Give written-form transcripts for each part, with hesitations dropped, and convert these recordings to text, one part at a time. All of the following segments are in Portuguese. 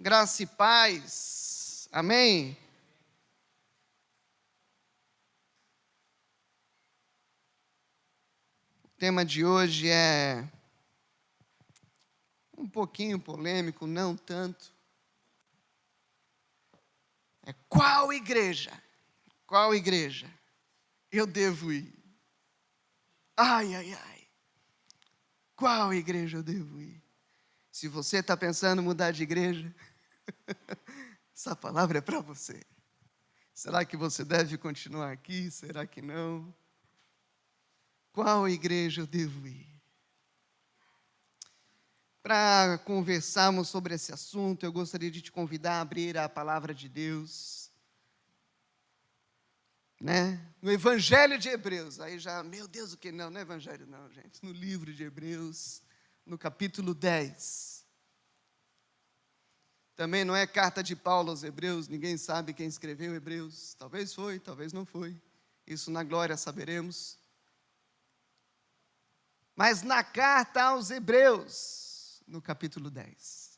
Graça e paz. Amém? O tema de hoje é um pouquinho polêmico, não tanto. É qual igreja eu devo ir? Ai, ai, ai. Qual igreja eu devo ir? Se você está pensando em mudar de igreja, essa palavra é para você. Será que você deve continuar aqui? Será que não? Qual igreja eu devo ir? Para conversarmos sobre esse assunto, eu gostaria de te convidar a abrir a palavra de Deus, no Evangelho de Hebreus. Aí já, meu Deus, o que não? Não é Evangelho não, gente. No livro de Hebreus, no capítulo 10. Também não é carta de Paulo aos Hebreus, ninguém sabe quem escreveu Hebreus. Talvez foi, talvez não foi. Isso na glória saberemos. Mas na carta aos Hebreus, no capítulo 10.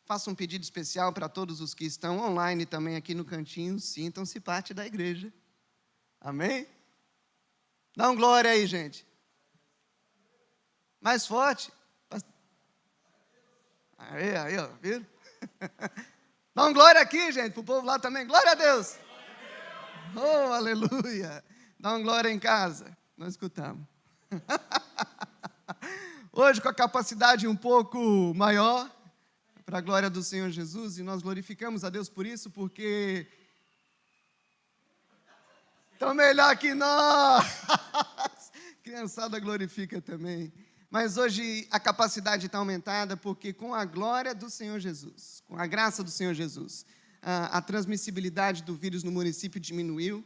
Faço um pedido especial para todos os que estão online também aqui no cantinho, sintam-se parte da igreja. Amém? Dá um glória aí, gente. Mais forte. Aí, ó, viram? Dá um glória aqui, gente, para o povo lá também. Glória a Deus. Oh, aleluia. Dá um glória em casa. Nós escutamos. Hoje, com a capacidade um pouco maior, para a glória do Senhor Jesus, e nós glorificamos a Deus por isso, porque estão melhor que nós. Criançada glorifica também. Mas hoje a capacidade está aumentada, porque com a glória do Senhor Jesus, com a graça do Senhor Jesus, a transmissibilidade do vírus no município diminuiu,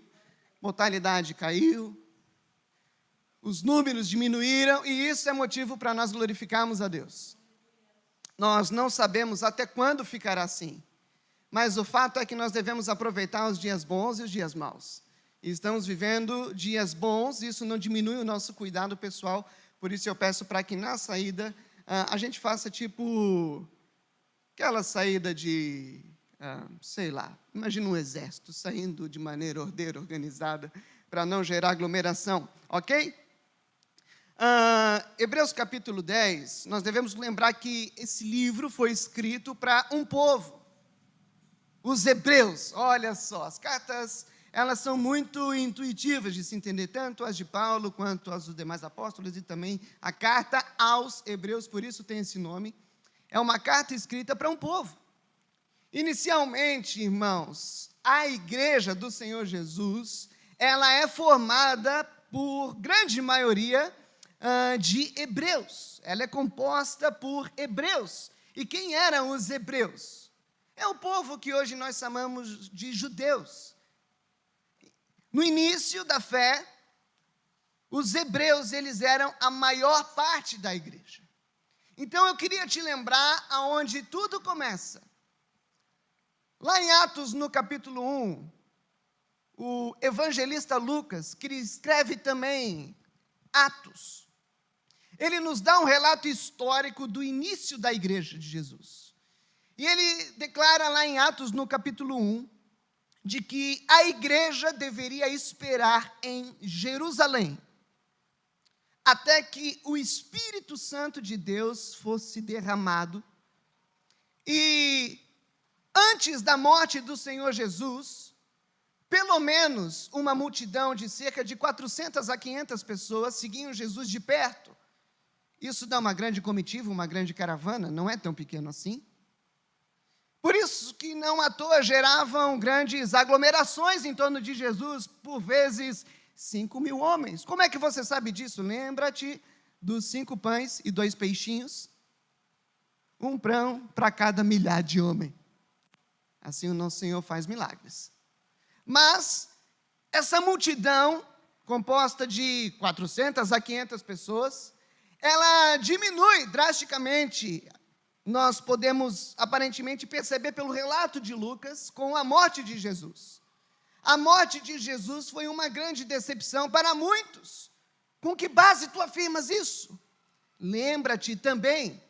mortalidade caiu, os números diminuíram, e isso é motivo para nós glorificarmos a Deus. Nós não sabemos até quando ficará assim, mas o fato é que nós devemos aproveitar os dias bons e os dias maus. E estamos vivendo dias bons, isso não diminui o nosso cuidado pessoal. Por isso eu peço para que na saída a gente faça tipo aquela saída de, sei lá, imagina um exército saindo de maneira ordeira, organizada, para não gerar aglomeração, ok? Hebreus capítulo 10, nós devemos lembrar que esse livro foi escrito para um povo, os hebreus. Olha só, as cartas, elas são muito intuitivas de se entender, tanto as de Paulo quanto as dos demais apóstolos, e também a carta aos hebreus, por isso tem esse nome. É uma carta escrita para um povo. Inicialmente, irmãos, a igreja do Senhor Jesus, ela é formada por grande maioria de hebreus. Ela é composta por hebreus. E quem eram os hebreus? É o povo que hoje nós chamamos de judeus. No início da fé, os hebreus, eles eram a maior parte da igreja. Então eu queria te lembrar aonde tudo começa. Lá em Atos, no capítulo 1, o evangelista Lucas, que escreve também Atos, ele nos dá um relato histórico do início da igreja de Jesus. E ele declara lá em Atos, no capítulo 1, de que a igreja deveria esperar em Jerusalém, até que o Espírito Santo de Deus fosse derramado. E antes da morte do Senhor Jesus, pelo menos uma multidão de cerca de 400 a 500 pessoas seguiam Jesus de perto. Isso dá uma grande comitiva, uma grande caravana, não é tão pequeno assim. Por isso que não à toa geravam grandes aglomerações em torno de Jesus, por vezes 5.000 homens. Como é que você sabe disso? Lembra-te dos 5 pães e 2 peixinhos, um pão para cada milhar de homem. Assim o nosso Senhor faz milagres. Mas essa multidão, composta de 400 a 500 pessoas, ela diminui drasticamente. Nós podemos aparentemente perceber pelo relato de Lucas com a morte de Jesus. A morte de Jesus foi uma grande decepção para muitos. Com que base tu afirmas isso? Lembra-te também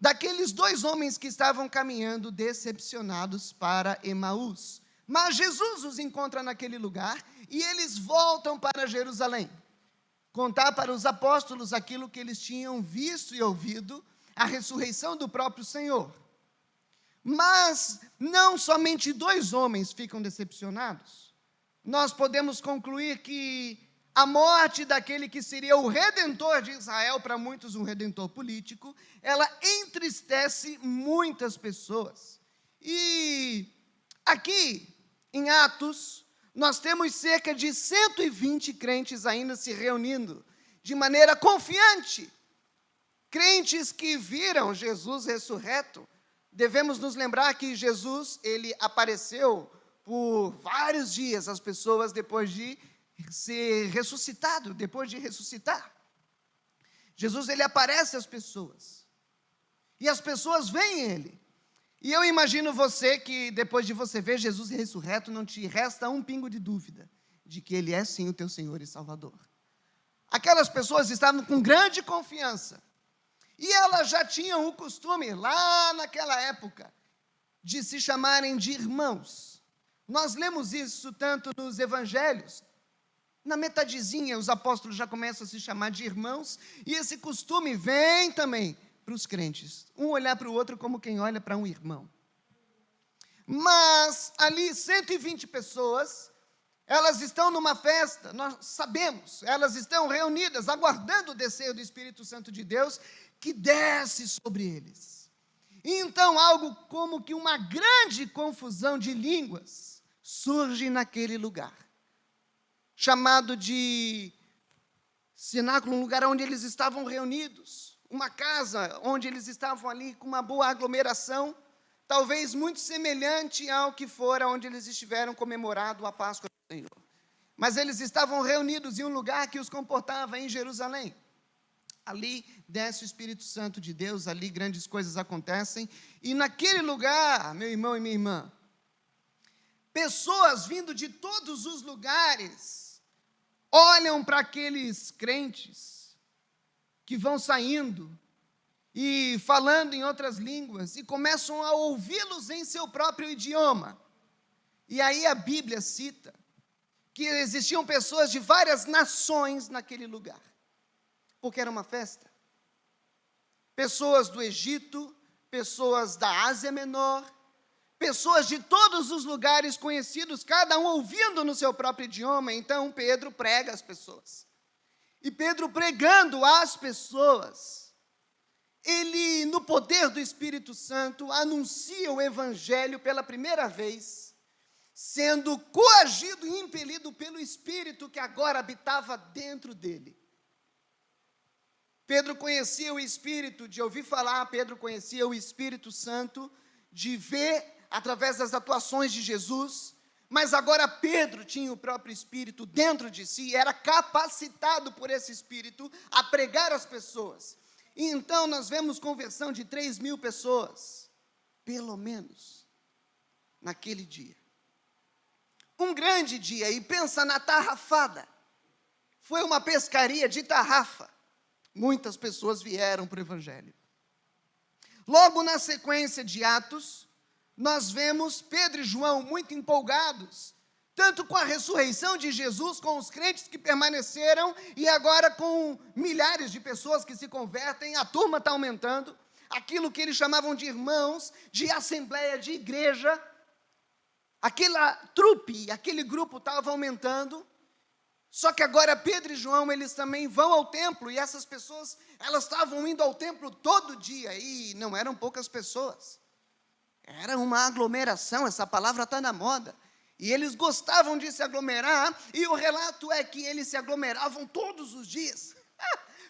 daqueles 2 homens que estavam caminhando decepcionados para Emaús. Mas Jesus os encontra naquele lugar e eles voltam para Jerusalém, contar para os apóstolos aquilo que eles tinham visto e ouvido, a ressurreição do próprio Senhor. Mas não somente 2 homens ficam decepcionados. Nós podemos concluir que a morte daquele que seria o redentor de Israel, para muitos um redentor político, ela entristece muitas pessoas. E aqui, em Atos, nós temos cerca de 120 crentes ainda se reunindo, de maneira confiante. Crentes que viram Jesus ressurreto. Devemos nos lembrar que Jesus, ele apareceu por vários dias às pessoas depois de ser ressuscitado, depois de ressuscitar. Jesus, ele aparece às pessoas. E as pessoas veem ele. E eu imagino você que depois de você ver Jesus ressurreto, não te resta um pingo de dúvida de que ele é sim o teu Senhor e Salvador. Aquelas pessoas estavam com grande confiança. E elas já tinham o costume, lá naquela época, de se chamarem de irmãos. Nós lemos isso tanto nos evangelhos. Na metadezinha, os apóstolos já começam a se chamar de irmãos, e esse costume vem também para os crentes. Um olhar para o outro como quem olha para um irmão. Mas ali 120 pessoas, elas estão numa festa, nós sabemos, elas estão reunidas, aguardando o descer do Espírito Santo de Deus, que desce sobre eles. E então algo como que uma grande confusão de línguas surge naquele lugar, chamado de cenáculo, um lugar onde eles estavam reunidos, uma casa onde eles estavam ali com uma boa aglomeração, talvez muito semelhante ao que fora onde eles estiveram comemorando a Páscoa do Senhor. Mas eles estavam reunidos em um lugar que os comportava em Jerusalém. Ali desce o Espírito Santo de Deus, ali grandes coisas acontecem, e naquele lugar, meu irmão e minha irmã, pessoas vindo de todos os lugares, olham para aqueles crentes que vão saindo e falando em outras línguas e começam a ouvi-los em seu próprio idioma. E aí a Bíblia cita que existiam pessoas de várias nações naquele lugar, porque era uma festa. Pessoas do Egito, pessoas da Ásia Menor, pessoas de todos os lugares conhecidos, cada um ouvindo no seu próprio idioma. Então Pedro prega às pessoas. E Pedro pregando às pessoas, ele, no poder do Espírito Santo, anuncia o Evangelho pela primeira vez, sendo coagido e impelido pelo Espírito que agora habitava dentro dele. Pedro conhecia o Espírito de ouvir falar, Pedro conhecia o Espírito Santo de ver através das atuações de Jesus, mas agora Pedro tinha o próprio Espírito dentro de si, era capacitado por esse Espírito a pregar às pessoas. E então nós vemos conversão de 3.000 pessoas, pelo menos, naquele dia. Um grande dia, e pensa na tarrafada. Foi uma pescaria de tarrafa. Muitas pessoas vieram para o Evangelho. Logo na sequência de Atos, nós vemos Pedro e João muito empolgados, tanto com a ressurreição de Jesus, com os crentes que permaneceram, e agora com milhares de pessoas que se convertem, a turma está aumentando, aquilo que eles chamavam de irmãos, de assembleia, de igreja, aquela trupe, aquele grupo estava aumentando. Só que agora Pedro e João, eles também vão ao templo, e essas pessoas, elas estavam indo ao templo todo dia, e não eram poucas pessoas. Era uma aglomeração, essa palavra está na moda. E eles gostavam de se aglomerar, e o relato é que eles se aglomeravam todos os dias.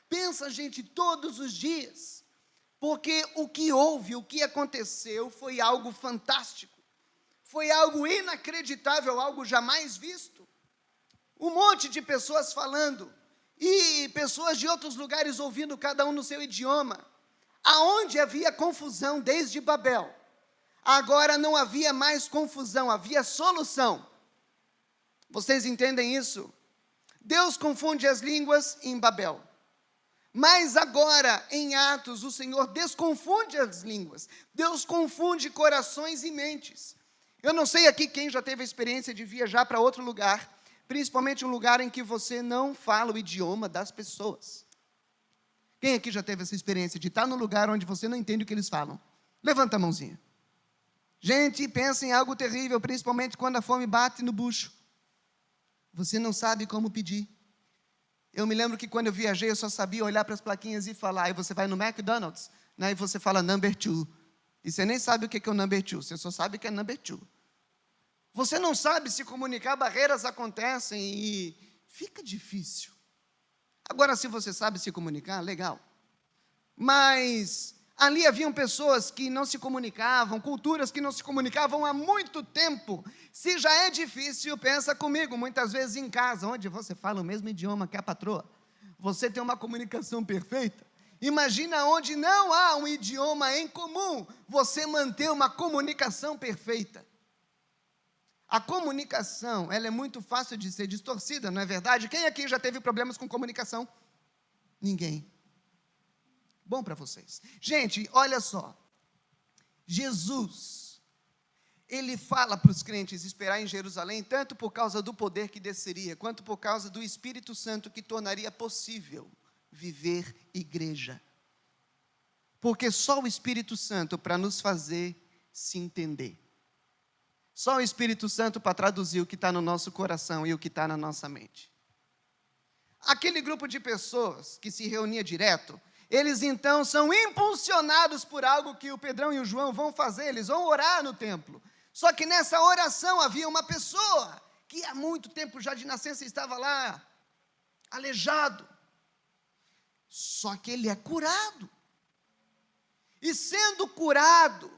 Pensa, gente, todos os dias. Porque o que houve, o que aconteceu, foi algo fantástico. Foi algo inacreditável, algo jamais visto. Um monte de pessoas falando, e pessoas de outros lugares ouvindo, cada um no seu idioma. Aonde havia confusão desde Babel, agora não havia mais confusão, havia solução. Vocês entendem isso? Deus confunde as línguas em Babel, Mas agora, em Atos, o Senhor desconfunde as línguas. Deus confunde corações e mentes. Eu não sei aqui quem já teve a experiência de viajar para outro lugar, principalmente um lugar em que você não fala o idioma das pessoas. Quem aqui já teve essa experiência de estar num lugar onde você não entende o que eles falam? Levanta a mãozinha. Gente, pensa em algo terrível, principalmente quando a fome bate no bucho. Você não sabe como pedir. Eu me lembro que quando eu viajei, eu só sabia olhar para as plaquinhas e falar. Aí você vai no McDonald's, né, e você fala number 2. E você nem sabe o que é o number 2, você só sabe que é number 2. Você não sabe se comunicar, barreiras acontecem e fica difícil. Agora, se você sabe se comunicar, legal. Mas ali haviam pessoas que não se comunicavam, culturas que não se comunicavam há muito tempo. Se já é difícil, pensa comigo, muitas vezes em casa, onde você fala o mesmo idioma que a patroa, você tem uma comunicação perfeita. Imagina onde não há um idioma em comum, você manter uma comunicação perfeita. A comunicação, ela é muito fácil de ser distorcida, não é verdade? Quem aqui já teve problemas com comunicação? Ninguém. Bom para vocês. Gente, olha só. Jesus, ele fala para os crentes esperar em Jerusalém, tanto por causa do poder que desceria, quanto por causa do Espírito Santo que tornaria possível viver igreja. Porque só o Espírito Santo para nos fazer se entender. Só o Espírito Santo para traduzir o que está no nosso coração e o que está na nossa mente. Aquele grupo de pessoas que se reunia direto, eles então são impulsionados por algo que o Pedrão e o João vão fazer, eles vão orar no templo. Só que nessa oração havia uma pessoa que há muito tempo já de nascença estava lá, aleijado. Só que ele é curado. E sendo curado,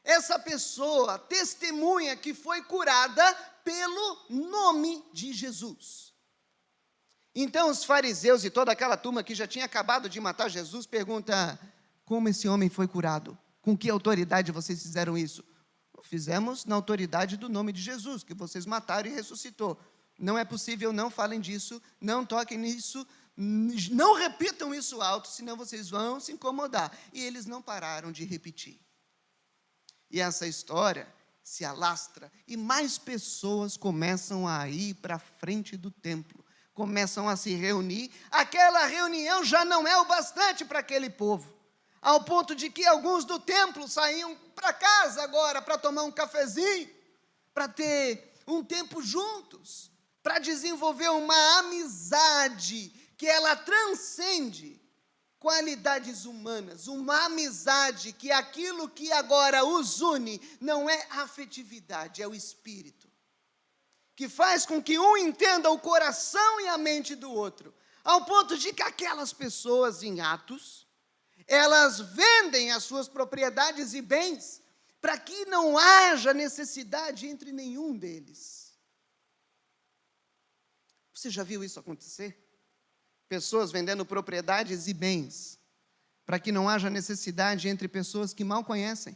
essa pessoa testemunha que foi curada pelo nome de Jesus. Então os fariseus e toda aquela turma que já tinha acabado de matar Jesus, pergunta, como esse homem foi curado? Com que autoridade vocês fizeram isso? Fizemos na autoridade do nome de Jesus, que vocês mataram e ressuscitou. Não é possível, não falem disso, não toquem nisso, não repitam isso alto, senão vocês vão se incomodar. E eles não pararam de repetir. E essa história se alastra e mais pessoas começam a ir para a frente do templo, começam a se reunir. Aquela reunião já não é o bastante para aquele povo, ao ponto de que alguns do templo saíam para casa agora para tomar um cafezinho, para ter um tempo juntos, para desenvolver uma amizade que ela transcende qualidades humanas, uma amizade que aquilo que agora os une não é afetividade, é o espírito, que faz com que um entenda o coração e a mente do outro, ao ponto de que aquelas pessoas em Atos, elas vendem as suas propriedades e bens para que não haja necessidade entre nenhum deles. Você já viu isso acontecer? Pessoas vendendo propriedades e bens, para que não haja necessidade entre pessoas que mal conhecem.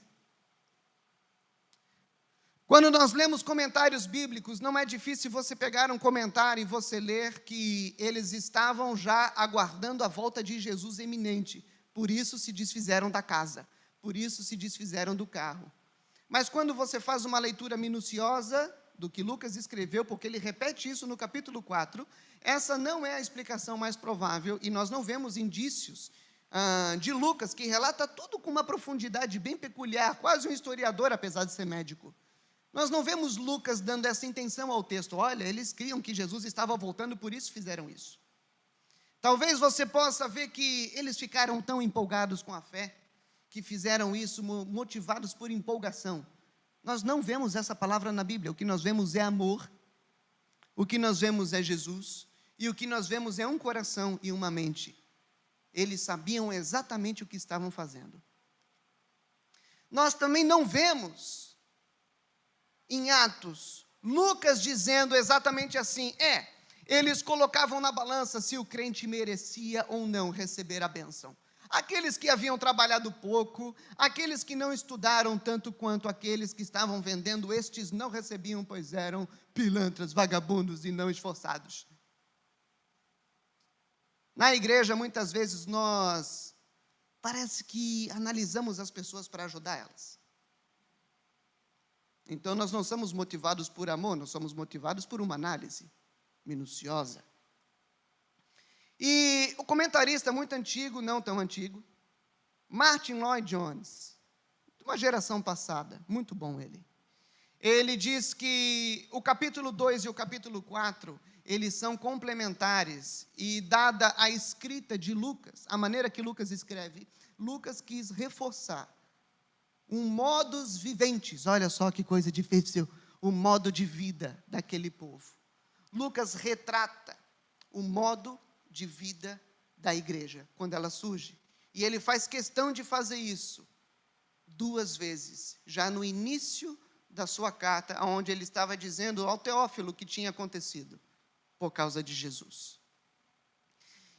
Quando nós lemos comentários bíblicos, não é difícil você pegar um comentário e você ler que eles estavam já aguardando a volta de Jesus iminente, por isso se desfizeram da casa, por isso se desfizeram do carro. Mas quando você faz uma leitura minuciosa do que Lucas escreveu, porque ele repete isso no capítulo 4, essa não é a explicação mais provável, e nós não vemos indícios de Lucas, que relata tudo com uma profundidade bem peculiar, quase um historiador, apesar de ser médico. Nós não vemos Lucas dando essa intenção ao texto, olha, eles criam que Jesus estava voltando, por isso fizeram isso. Talvez você possa ver que eles ficaram tão empolgados com a fé, que fizeram isso motivados por empolgação. Nós não vemos essa palavra na Bíblia, o que nós vemos é amor, o que nós vemos é Jesus, e o que nós vemos é um coração e uma mente. Eles sabiam exatamente o que estavam fazendo. Nós também não vemos em Atos Lucas dizendo exatamente assim, eles colocavam na balança se o crente merecia ou não receber a bênção. Aqueles que haviam trabalhado pouco, aqueles que não estudaram tanto quanto aqueles que estavam vendendo, estes não recebiam, pois eram pilantras, vagabundos e não esforçados. Na igreja, muitas vezes, nós parece que analisamos as pessoas para ajudar elas. Então, nós não somos motivados por amor, nós somos motivados por uma análise minuciosa. E o comentarista muito antigo, não tão antigo, Martin Lloyd Jones, de uma geração passada, muito bom ele. Ele diz que o capítulo 2 e o capítulo 4, eles são complementares, e dada a escrita de Lucas, a maneira que Lucas escreve, Lucas quis reforçar um modus viventes, olha só que coisa difícil, o modo de vida daquele povo. Lucas retrata o modo de vida da igreja, quando ela surge. E ele faz questão de fazer isso 2 vezes, já no início da sua carta, onde ele estava dizendo ao Teófilo o que tinha acontecido por causa de Jesus.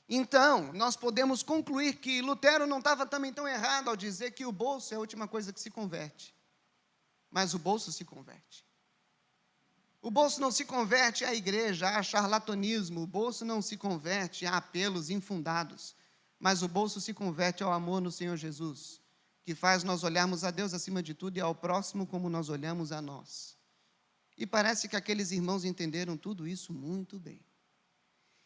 Então, nós podemos concluir que Lutero não estava também tão errado ao dizer que o bolso é a última coisa que se converte. Mas o bolso se converte. O bolso não se converte à igreja, a charlatanismo. O bolso não se converte a apelos infundados. Mas o bolso se converte ao amor no Senhor Jesus, que faz nós olharmos a Deus acima de tudo e ao próximo como nós olhamos a nós. E parece que aqueles irmãos entenderam tudo isso muito bem.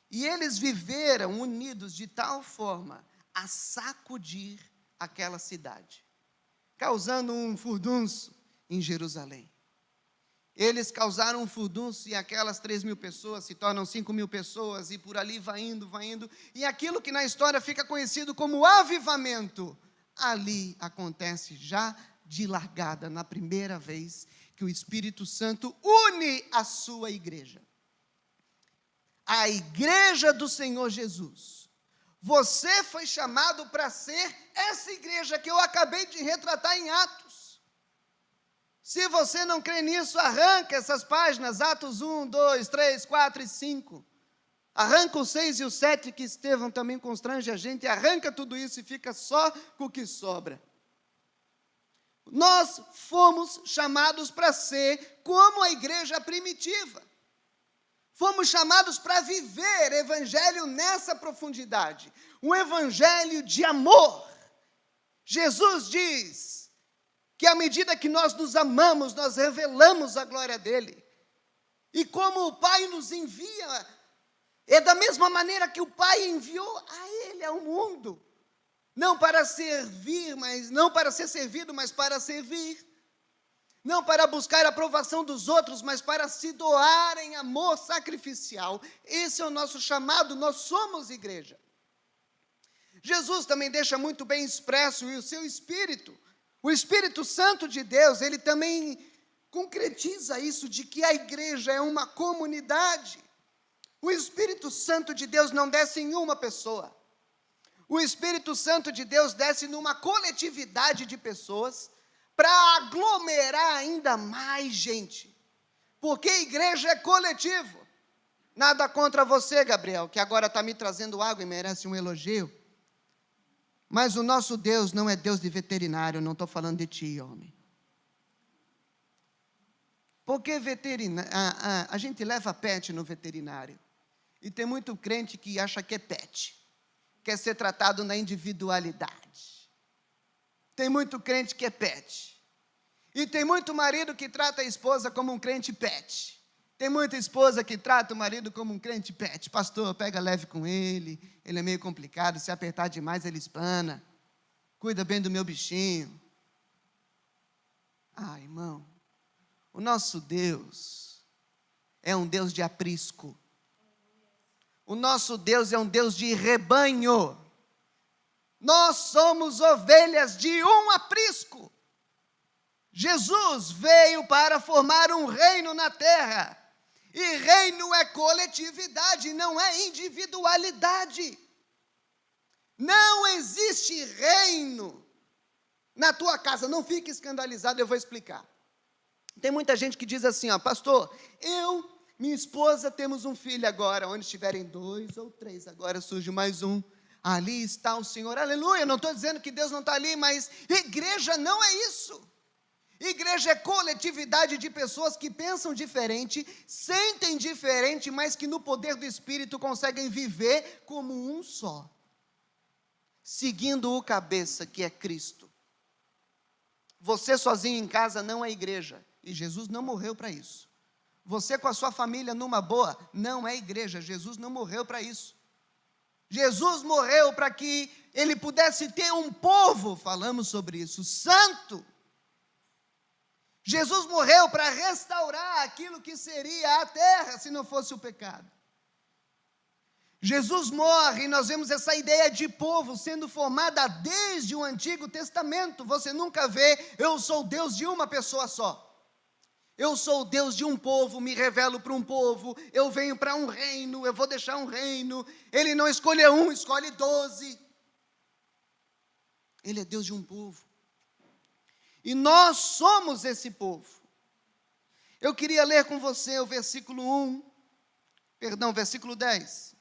E eles viveram unidos de tal forma a sacudir aquela cidade, causando um furdunço em Jerusalém. Eles causaram um furdunço e aquelas 3.000 pessoas se tornam 5.000 pessoas e por ali vai indo. E aquilo que na história fica conhecido como avivamento, ali acontece já de largada, na primeira vez que o Espírito Santo une a sua igreja. A igreja do Senhor Jesus. Você foi chamado para ser essa igreja que eu acabei de retratar em Atos. Se você não crê nisso, arranca essas páginas, Atos 1, 2, 3, 4 e 5. Arranca o 6 e o 7, que Estevão também constrange a gente, arranca tudo isso e fica só com o que sobra. Nós fomos chamados para ser como a igreja primitiva. Fomos chamados para viver evangelho nessa profundidade, um evangelho de amor. Jesus diz que à medida que nós nos amamos, nós revelamos a glória dele. E como o Pai nos envia, é da mesma maneira que o Pai enviou a ele ao mundo. Não para servir, mas não para ser servido, mas para servir. Não para buscar a aprovação dos outros, mas para se doar em amor sacrificial. Esse é o nosso chamado, nós somos igreja. Jesus também deixa muito bem expresso, e o seu Espírito, o Espírito Santo de Deus, ele também concretiza isso, de que a igreja é uma comunidade. O Espírito Santo de Deus não desce em uma pessoa. O Espírito Santo de Deus desce numa coletividade de pessoas, para aglomerar ainda mais gente, porque a igreja é coletivo. Nada contra você, Gabriel, que agora está me trazendo água e merece um elogio, mas o nosso Deus não é Deus de veterinário, não estou falando de ti, homem. Porque a gente leva pet no veterinário, e tem muito crente que acha que é pet, quer ser tratado na individualidade. Tem muito crente que é pet. E tem muito marido que trata a esposa como um crente pet. Tem muita esposa que trata o marido como um crente pet. Pastor, pega leve com ele é meio complicado, se apertar demais ele espana. Cuida bem do meu bichinho. Ah, irmão, o nosso Deus é um Deus de aprisco. O nosso Deus é um Deus de rebanho. Nós somos ovelhas de um aprisco. Jesus veio para formar um reino na terra. E reino é coletividade, não é individualidade. Não existe reino na tua casa. Não fique escandalizado, eu vou explicar. Tem muita gente que diz assim, ó, pastor, minha esposa, temos um filho agora, onde estiverem 2 ou 3, agora surge mais um. Ali está o Senhor, aleluia, não estou dizendo que Deus não está ali, mas igreja não é isso. Igreja é coletividade de pessoas que pensam diferente, sentem diferente, mas que no poder do Espírito conseguem viver como um só, seguindo o cabeça que é Cristo. Você sozinho em casa não é igreja, e Jesus não morreu para isso. Você com a sua família numa boa, não é igreja, Jesus não morreu para isso. Jesus morreu para que ele pudesse ter um povo, falamos sobre isso, santo. Jesus morreu para restaurar aquilo que seria a terra se não fosse o pecado. Jesus morre e nós vemos essa ideia de povo sendo formada desde o Antigo Testamento. Você nunca vê, eu sou Deus de uma pessoa só. Eu sou o Deus de um povo, me revelo para um povo, eu venho para um reino, eu vou deixar um reino. Ele não escolhe um, escolhe 12. Ele é Deus de um povo. E nós somos esse povo. Eu queria ler com você o versículo 10.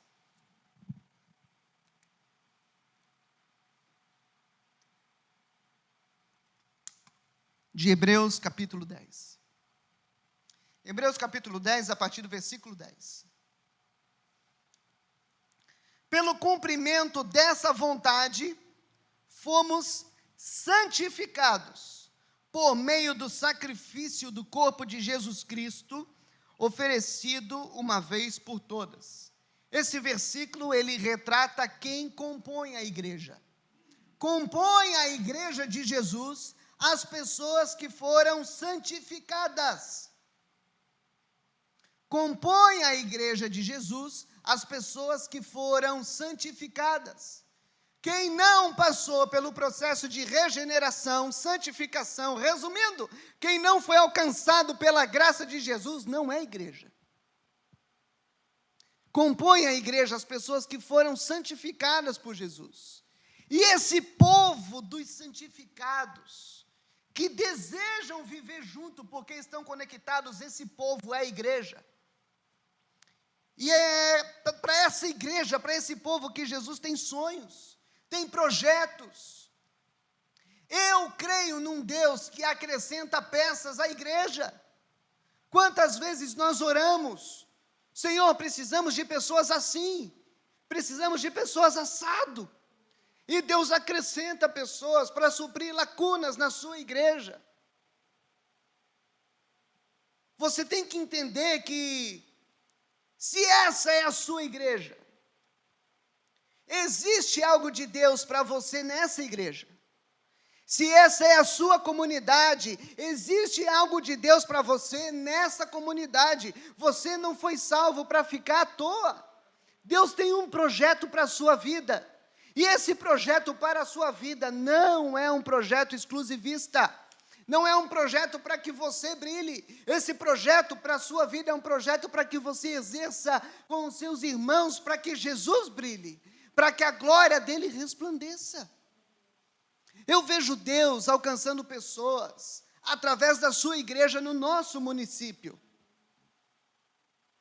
De Hebreus capítulo 10. Hebreus capítulo 10, a partir do versículo 10. Pelo cumprimento dessa vontade, fomos santificados por meio do sacrifício do corpo de Jesus Cristo, oferecido uma vez por todas. Esse versículo, ele retrata quem compõe a igreja. Compõe a igreja de Jesus as pessoas que foram santificadas. Compõe a igreja de Jesus as pessoas que foram santificadas. Quem não passou pelo processo de regeneração, santificação, resumindo, quem não foi alcançado pela graça de Jesus, não é igreja. Compõe a igreja as pessoas que foram santificadas por Jesus. E esse povo dos santificados, que desejam viver junto porque estão conectados, esse povo é a igreja. E é para essa igreja, para esse povo que Jesus tem sonhos, tem projetos. Eu creio num Deus que acrescenta peças à igreja. Quantas vezes nós oramos, Senhor, precisamos de pessoas assim, precisamos de pessoas assado. E Deus acrescenta pessoas para suprir lacunas na sua igreja. Você tem que entender que, se essa é a sua igreja, existe algo de Deus para você nessa igreja. Se essa é a sua comunidade, existe algo de Deus para você nessa comunidade. Você não foi salvo para ficar à toa. Deus tem um projeto para a sua vida. E esse projeto para a sua vida não é um projeto exclusivista. Não é um projeto para que você brilhe. Esse projeto para a sua vida é um projeto para que você exerça com os seus irmãos, para que Jesus brilhe, para que a glória dele resplandeça. Eu vejo Deus alcançando pessoas através da sua igreja no nosso município.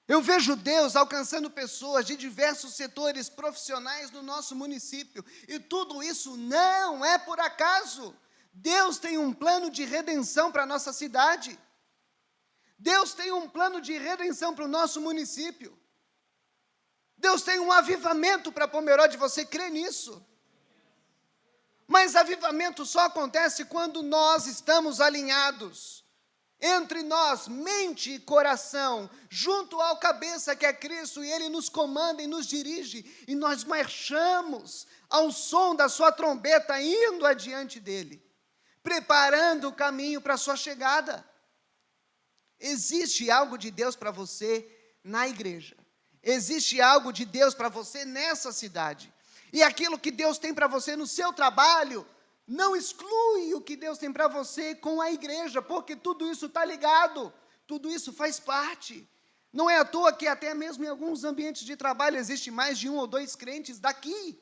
Eu vejo Deus alcançando pessoas de diversos setores profissionais no nosso município. E tudo isso não é por acaso. Deus tem um plano de redenção para a nossa cidade. Deus tem um plano de redenção para o nosso município. Deus tem um avivamento para Pomerode, você crê nisso? Mas avivamento só acontece quando nós estamos alinhados. Entre nós, mente e coração, junto ao cabeça que é Cristo, e Ele nos comanda e nos dirige, e nós marchamos ao som da sua trombeta, indo adiante dEle, preparando o caminho para a sua chegada. Existe algo de Deus para você na igreja. Existe algo de Deus para você nessa cidade. E aquilo que Deus tem para você no seu trabalho, não exclui o que Deus tem para você com a igreja, porque tudo isso está ligado, tudo isso faz parte. Não é à toa que até mesmo em alguns ambientes de trabalho existe mais de 1 ou 2 crentes daqui.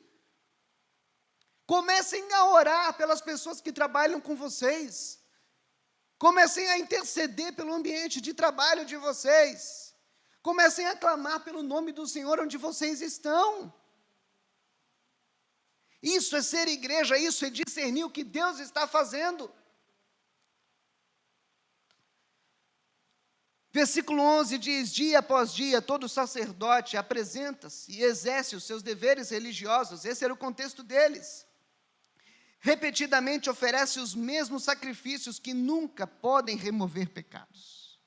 Comecem a orar pelas pessoas que trabalham com vocês. Comecem a interceder pelo ambiente de trabalho de vocês. Comecem a clamar pelo nome do Senhor onde vocês estão. Isso é ser igreja, isso é discernir o que Deus está fazendo. Versículo 11 diz: dia após dia, todo sacerdote apresenta-se e exerce os seus deveres religiosos. Esse era o contexto deles. Repetidamente oferece os mesmos sacrifícios que nunca podem remover pecados.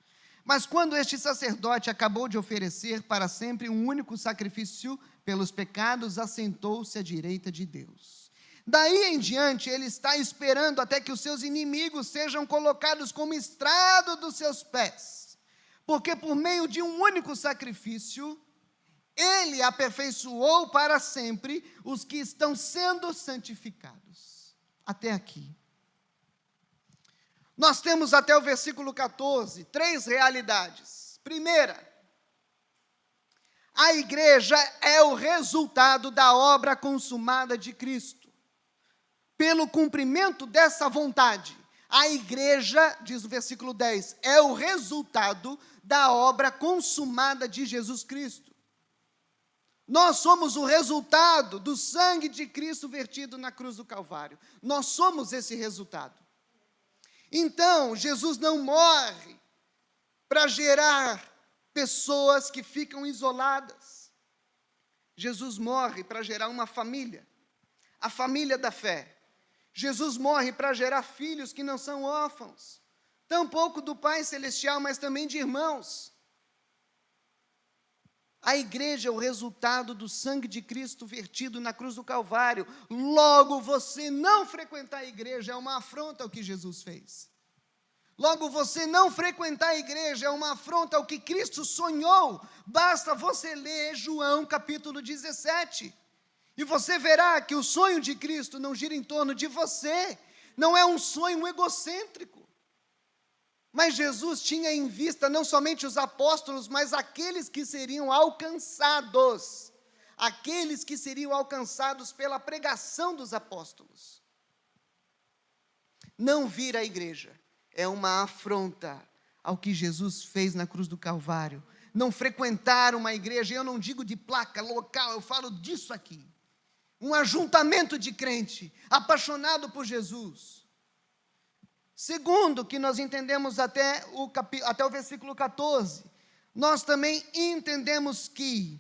Mas quando este sacerdote acabou de oferecer para sempre um único sacrifício pelos pecados, assentou-se à direita de Deus. Daí em diante, ele está esperando até que os seus inimigos sejam colocados como estrado dos seus pés. Porque por meio de um único sacrifício, ele aperfeiçoou para sempre os que estão sendo santificados. Até aqui. Nós temos até o versículo 14, 3 realidades. Primeira, a igreja é o resultado da obra consumada de Cristo. Pelo cumprimento dessa vontade, a igreja, diz o versículo 10, é o resultado da obra consumada de Jesus Cristo. Nós somos o resultado do sangue de Cristo vertido na cruz do Calvário. Nós somos esse resultado. Então, Jesus não morre para gerar pessoas que ficam isoladas. Jesus morre para gerar uma família, a família da fé. Jesus morre para gerar filhos que não são órfãos, tampouco do Pai Celestial, mas também de irmãos. A igreja é o resultado do sangue de Cristo vertido na cruz do Calvário. Logo, você não frequentar a igreja é uma afronta ao que Jesus fez. Logo, você não frequentar a igreja é uma afronta ao que Cristo sonhou. Basta você ler João capítulo 17. E você verá que o sonho de Cristo não gira em torno de você. Não é um sonho egocêntrico. Mas Jesus tinha em vista não somente os apóstolos, mas aqueles que seriam alcançados. Aqueles que seriam alcançados pela pregação dos apóstolos. Não vir à igreja é uma afronta ao que Jesus fez na cruz do Calvário. Não frequentar uma igreja, eu não digo de placa local, eu falo disso aqui. Um ajuntamento de crente, apaixonado por Jesus. Segundo, que nós entendemos até o versículo 14, nós também entendemos que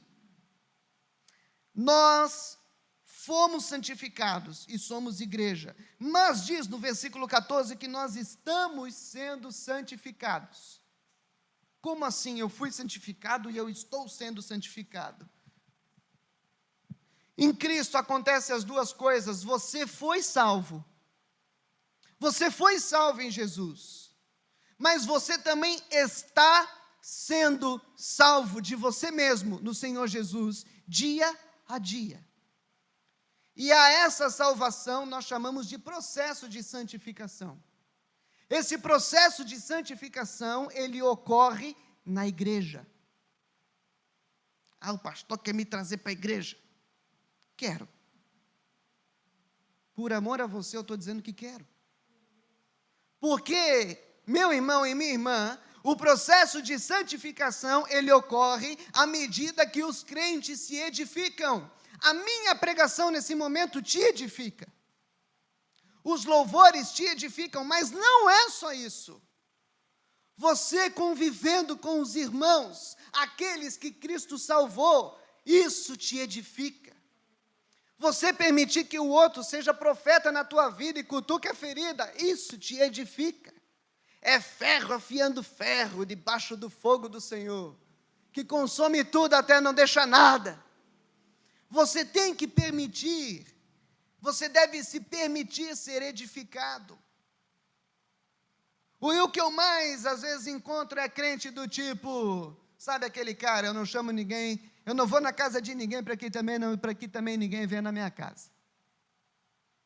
nós fomos santificados e somos igreja. Mas diz no versículo 14 que nós estamos sendo santificados. Como assim? Eu fui santificado e eu estou sendo santificado. Em Cristo acontecem as duas coisas. Você foi salvo. Você foi salvo em Jesus. Mas você também está sendo salvo de você mesmo no Senhor Jesus, dia a dia. E a essa salvação nós chamamos de processo de santificação. Esse processo de santificação, ele ocorre na igreja. Ah, o pastor quer me trazer para a igreja. Quero. Por amor a você, eu estou dizendo que quero. Porque, meu irmão e minha irmã, o processo de santificação, ele ocorre à medida que os crentes se edificam. A minha pregação nesse momento te edifica. Os louvores te edificam, mas não é só isso. Você convivendo com os irmãos, aqueles que Cristo salvou, isso te edifica. Você permitir que o outro seja profeta na tua vida e cutuque a ferida, isso te edifica. É ferro afiando ferro debaixo do fogo do Senhor, que consome tudo até não deixar nada. Você tem que permitir, você deve se permitir ser edificado. O que eu mais, às vezes, encontro é crente do tipo, sabe aquele cara, eu não chamo ninguém, eu não vou na casa de ninguém para que também ninguém venha na minha casa.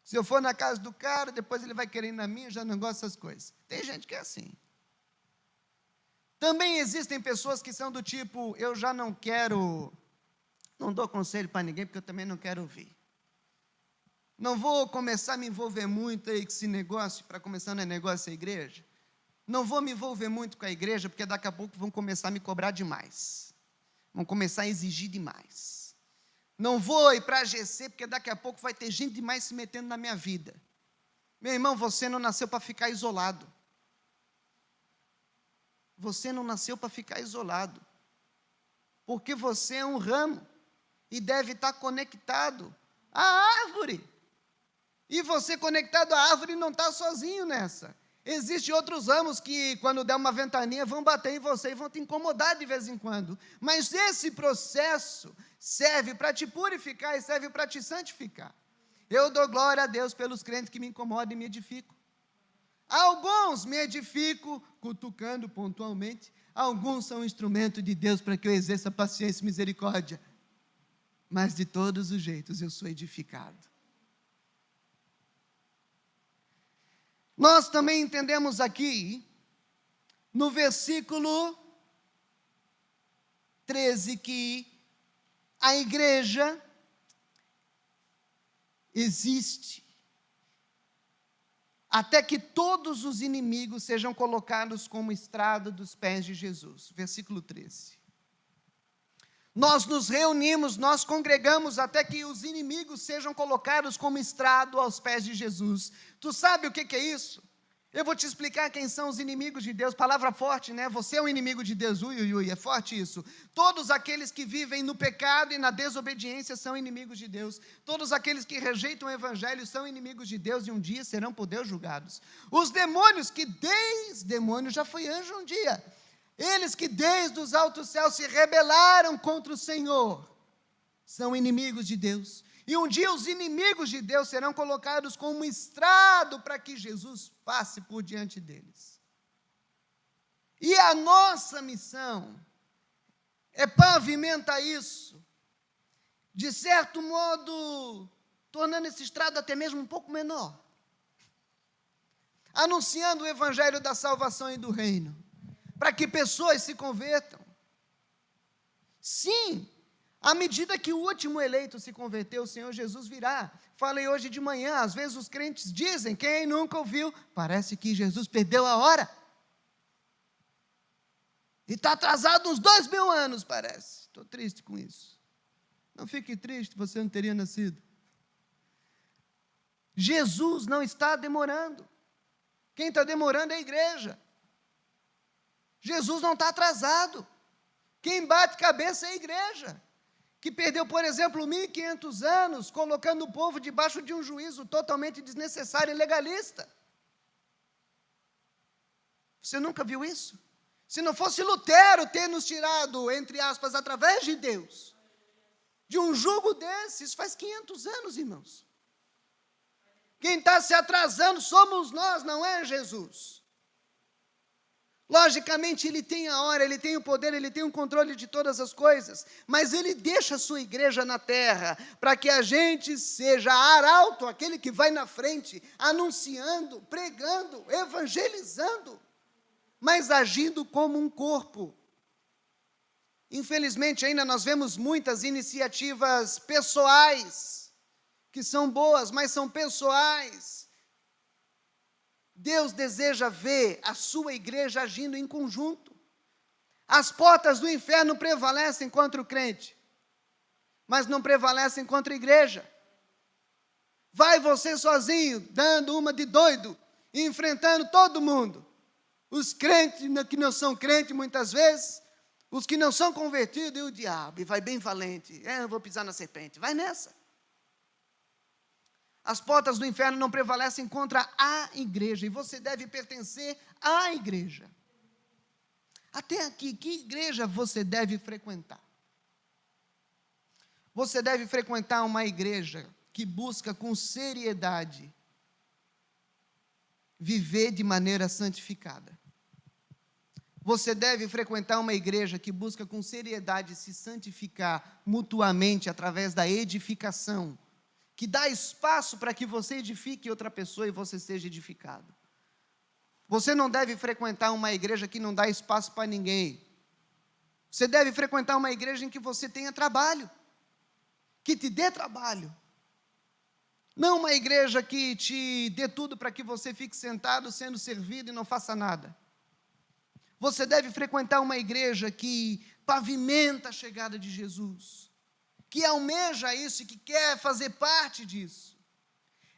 Se eu for na casa do cara, depois ele vai querer ir na minha, eu já não gosto dessas coisas. Tem gente que é assim. Também existem pessoas que são do tipo, eu já não quero, não dou conselho para ninguém, porque eu também não quero ouvir. Não vou começar a me envolver muito aí com esse negócio, para começar no negócio da igreja. Não vou me envolver muito com a igreja, porque daqui a pouco vão começar a me cobrar demais. Vão começar a exigir demais. Não vou ir para a GC, porque daqui a pouco vai ter gente demais se metendo na minha vida. Meu irmão, você não nasceu para ficar isolado. você não nasceu para ficar isolado, porque você é um ramo e deve estar conectado à árvore. E você conectado à árvore não está sozinho nessa. Existem outros ramos que, quando der uma ventania, vão bater em você e vão te incomodar de vez em quando. Mas esse processo serve para te purificar e serve para te santificar. Eu dou glória a Deus pelos crentes que me incomodam e me edificam. Alguns me edifico cutucando pontualmente. Alguns são instrumento de Deus para que eu exerça paciência e misericórdia. Mas de todos os jeitos eu sou edificado. Nós também entendemos aqui, no versículo 13, que a igreja existe até que todos os inimigos sejam colocados como estrado dos pés de Jesus. Versículo 13. Nós nos reunimos, nós congregamos até que os inimigos sejam colocados como estrado aos pés de Jesus. Tu sabe o que é isso? Eu vou te explicar quem são os inimigos de Deus. Palavra forte, né? Você é um inimigo de Deus, é forte isso. Todos aqueles que vivem no pecado e na desobediência são inimigos de Deus. Todos aqueles que rejeitam o evangelho são inimigos de Deus e um dia serão por Deus julgados. Os demônios, demônio já foi anjo um dia. Eles que desde os altos céus se rebelaram contra o Senhor, são inimigos de Deus. E um dia os inimigos de Deus serão colocados como estrado para que Jesus passe por diante deles. E a nossa missão é pavimentar isso, de certo modo, tornando esse estrado até mesmo um pouco menor. Anunciando o evangelho da salvação e do reino, para que pessoas se convertam. Sim, à medida que o último eleito se converteu, o Senhor Jesus virá. Falei hoje de manhã, às vezes os crentes dizem, quem nunca ouviu, parece que Jesus perdeu a hora. E está atrasado uns 2000 anos, parece. Estou triste com isso. Não fique triste, você não teria nascido. Jesus não está demorando. Quem está demorando é a igreja. Jesus não está atrasado. Quem bate cabeça é a igreja, que perdeu, por exemplo, 1500 anos, colocando o povo debaixo de um juízo totalmente desnecessário e legalista. Você nunca viu isso? Se não fosse Lutero ter nos tirado, entre aspas, através de Deus, de um jugo desse, isso faz 500 anos, irmãos. Quem está se atrasando somos nós, não é Jesus. Logicamente, ele tem a hora, ele tem o poder, ele tem o controle de todas as coisas, mas ele deixa a sua igreja na terra, para que a gente seja arauto, aquele que vai na frente, anunciando, pregando, evangelizando, mas agindo como um corpo. Infelizmente, ainda nós vemos muitas iniciativas pessoais, que são boas, mas são pessoais. Deus deseja ver a sua igreja agindo em conjunto. As portas do inferno prevalecem contra o crente, mas não prevalecem contra a igreja. Vai você sozinho, dando uma de doido, e enfrentando todo mundo. Os crentes que não são crentes muitas vezes, os que não são convertidos, e o diabo, e vai bem valente. Eu vou pisar na serpente, vai nessa. As portas do inferno não prevalecem contra a igreja, e você deve pertencer à igreja. Até aqui, que igreja você deve frequentar? Você deve frequentar uma igreja que busca com seriedade viver de maneira santificada. Você deve frequentar uma igreja que busca com seriedade se santificar mutuamente através da edificação, que dá espaço para que você edifique outra pessoa e você seja edificado. Você não deve frequentar uma igreja que não dá espaço para ninguém. Você deve frequentar uma igreja em que você tenha trabalho, que te dê trabalho. Não uma igreja que te dê tudo para que você fique sentado sendo servido e não faça nada. Você deve frequentar uma igreja que pavimenta a chegada de Jesus, que almeja isso e que quer fazer parte disso.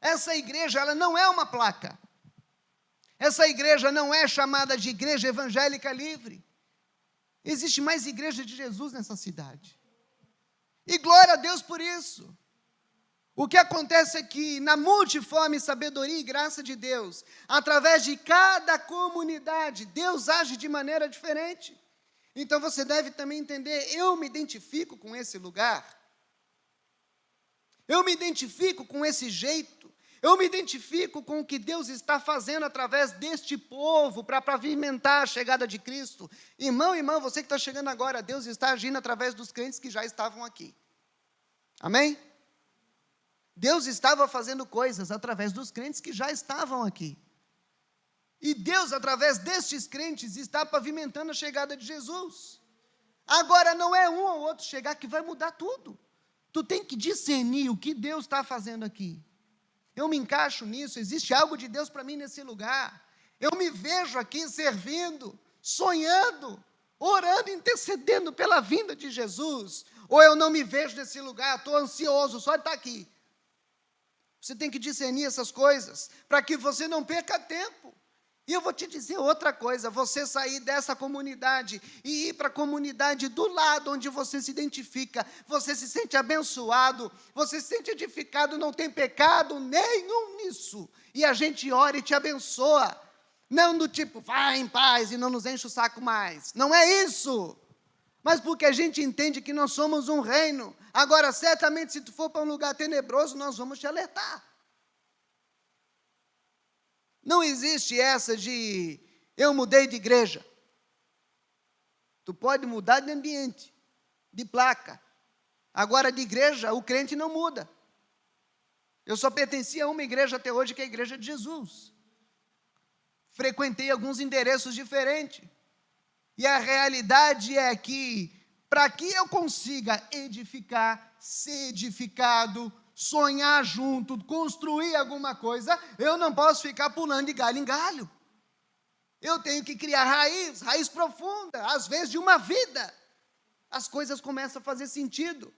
Essa igreja, ela não é uma placa. Essa igreja não é chamada de igreja evangélica livre. Existe mais igreja de Jesus nessa cidade. E glória a Deus por isso. O que acontece é que, na multiforme sabedoria e graça de Deus, através de cada comunidade, Deus age de maneira diferente. Então você deve também entender, eu me identifico com esse lugar. Eu me identifico com esse jeito. Eu me identifico com o que Deus está fazendo através deste povo para pavimentar a chegada de Cristo. Irmão, irmã, você que está chegando agora, Deus está agindo através dos crentes que já estavam aqui. Amém? Deus estava fazendo coisas através dos crentes que já estavam aqui. E Deus, através destes crentes, está pavimentando a chegada de Jesus. Agora, não é um ou outro chegar que vai mudar tudo. Tu tem que discernir o que Deus está fazendo aqui. Eu me encaixo nisso, existe algo de Deus para mim nesse lugar. Eu me vejo aqui servindo, sonhando, orando, intercedendo pela vinda de Jesus. Ou eu não me vejo nesse lugar, estou ansioso só de estar aqui. Você tem que discernir essas coisas, para que você não perca tempo. E eu vou te dizer outra coisa, você sair dessa comunidade e ir para a comunidade do lado onde você se identifica, você se sente abençoado, você se sente edificado, não tem pecado nenhum nisso. E a gente ora e te abençoa. Não do tipo, vai em paz e não nos enche o saco mais. Não é isso. Mas porque a gente entende que nós somos um reino. Agora, certamente, se tu for para um lugar tenebroso, nós vamos te alertar. Não existe essa de, eu mudei de igreja. Tu pode mudar de ambiente, de placa. Agora, de igreja, o crente não muda. Eu só pertencia a uma igreja até hoje, que é a igreja de Jesus. Frequentei alguns endereços diferentes. E a realidade é que, para que eu consiga edificar, ser edificado, sonhar junto, construir alguma coisa, eu não posso ficar pulando de galho em galho. Eu tenho que criar raiz profunda, às vezes de uma vida. As coisas começam a fazer sentido.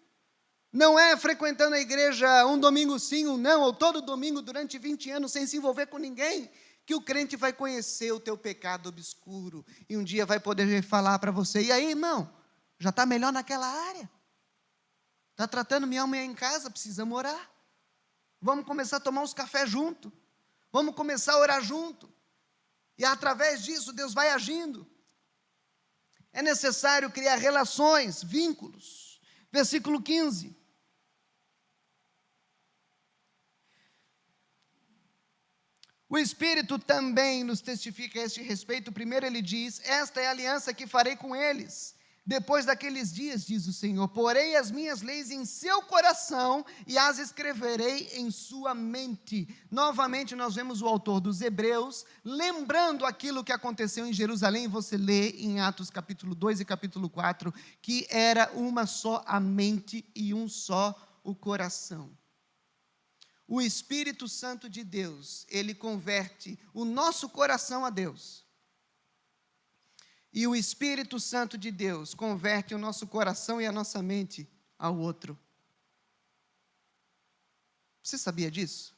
Não é frequentando a igreja um domingo sim, um não, ou todo domingo durante 20 anos sem se envolver com ninguém, que o crente vai conhecer o teu pecado obscuro, e um dia vai poder falar para você, e aí, irmão, já está melhor naquela área? Está tratando minha alma em casa, precisamos orar. Vamos começar a tomar uns cafés junto. Vamos começar a orar junto. E através disso, Deus vai agindo. É necessário criar relações, vínculos. Versículo 15. O Espírito também nos testifica a este respeito. Primeiro ele diz, esta é a aliança que farei com eles. Depois daqueles dias, diz o Senhor, porei as minhas leis em seu coração e as escreverei em sua mente. Novamente nós vemos o autor dos Hebreus, lembrando aquilo que aconteceu em Jerusalém, você lê em Atos capítulo 2 e capítulo 4, que era uma só a mente e um só o coração. O Espírito Santo de Deus, ele converte o nosso coração a Deus. E o Espírito Santo de Deus converte o nosso coração e a nossa mente ao outro. Você sabia disso?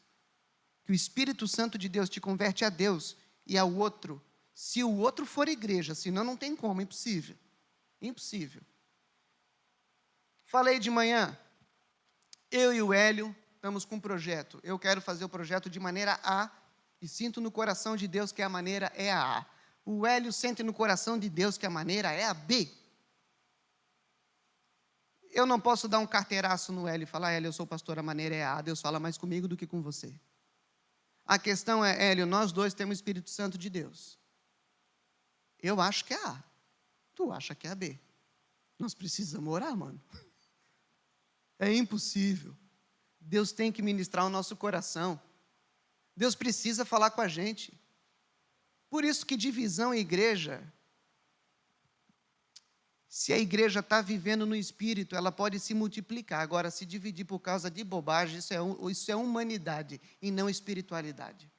Que o Espírito Santo de Deus te converte a Deus e ao outro, se o outro for igreja, senão não tem como, impossível. Impossível. Falei de manhã, eu e o Hélio estamos com um projeto. Eu quero fazer o projeto de maneira A e sinto no coração de Deus que a maneira é a A. O Hélio sente no coração de Deus que a maneira é a B. Eu não posso dar um carteiraço no Hélio e falar, Hélio, eu sou pastor, a maneira é a A. Deus fala mais comigo do que com você. A questão é, Hélio, nós dois temos o Espírito Santo de Deus. Eu acho que é a A. Tu acha que é a B. Nós precisamos orar, mano. É impossível. Deus tem que ministrar o nosso coração. Deus precisa falar com a gente. Por isso que divisão em igreja, se a igreja está vivendo no Espírito, ela pode se multiplicar. Agora, se dividir por causa de bobagem, isso é humanidade e não espiritualidade.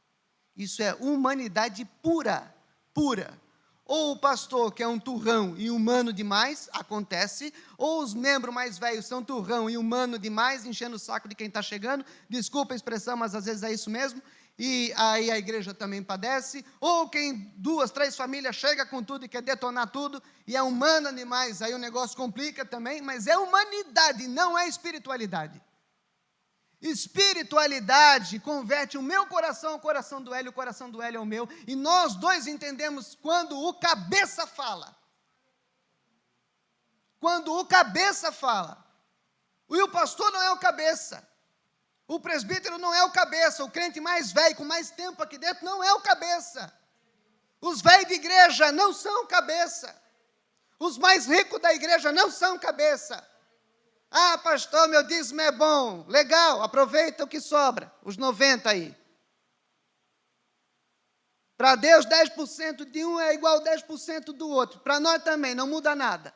Isso é humanidade pura, pura. Ou o pastor que é um turrão e humano demais, acontece, ou os membros mais velhos são turrão e humano demais, enchendo o saco de quem está chegando, desculpa a expressão, mas às vezes é isso mesmo, e aí a igreja também padece, ou quem 2, 3 famílias chega com tudo e quer detonar tudo, e é humano demais, aí o negócio complica também, mas é humanidade, não é espiritualidade. Espiritualidade converte o meu coração ao coração do Hélio, o coração do Hélio ao meu, e nós dois entendemos quando o cabeça fala. Quando o cabeça fala. E o pastor não é o cabeça. O presbítero não é o cabeça. O crente mais velho, com mais tempo aqui dentro, não é o cabeça. Os velhos de igreja não são cabeça. Os mais ricos da igreja não são cabeça. Ah, pastor, meu dízimo é bom. Legal, aproveita o que sobra. Os 90 aí. Para Deus, 10% de um é igual a 10% do outro. Para nós também, não muda nada.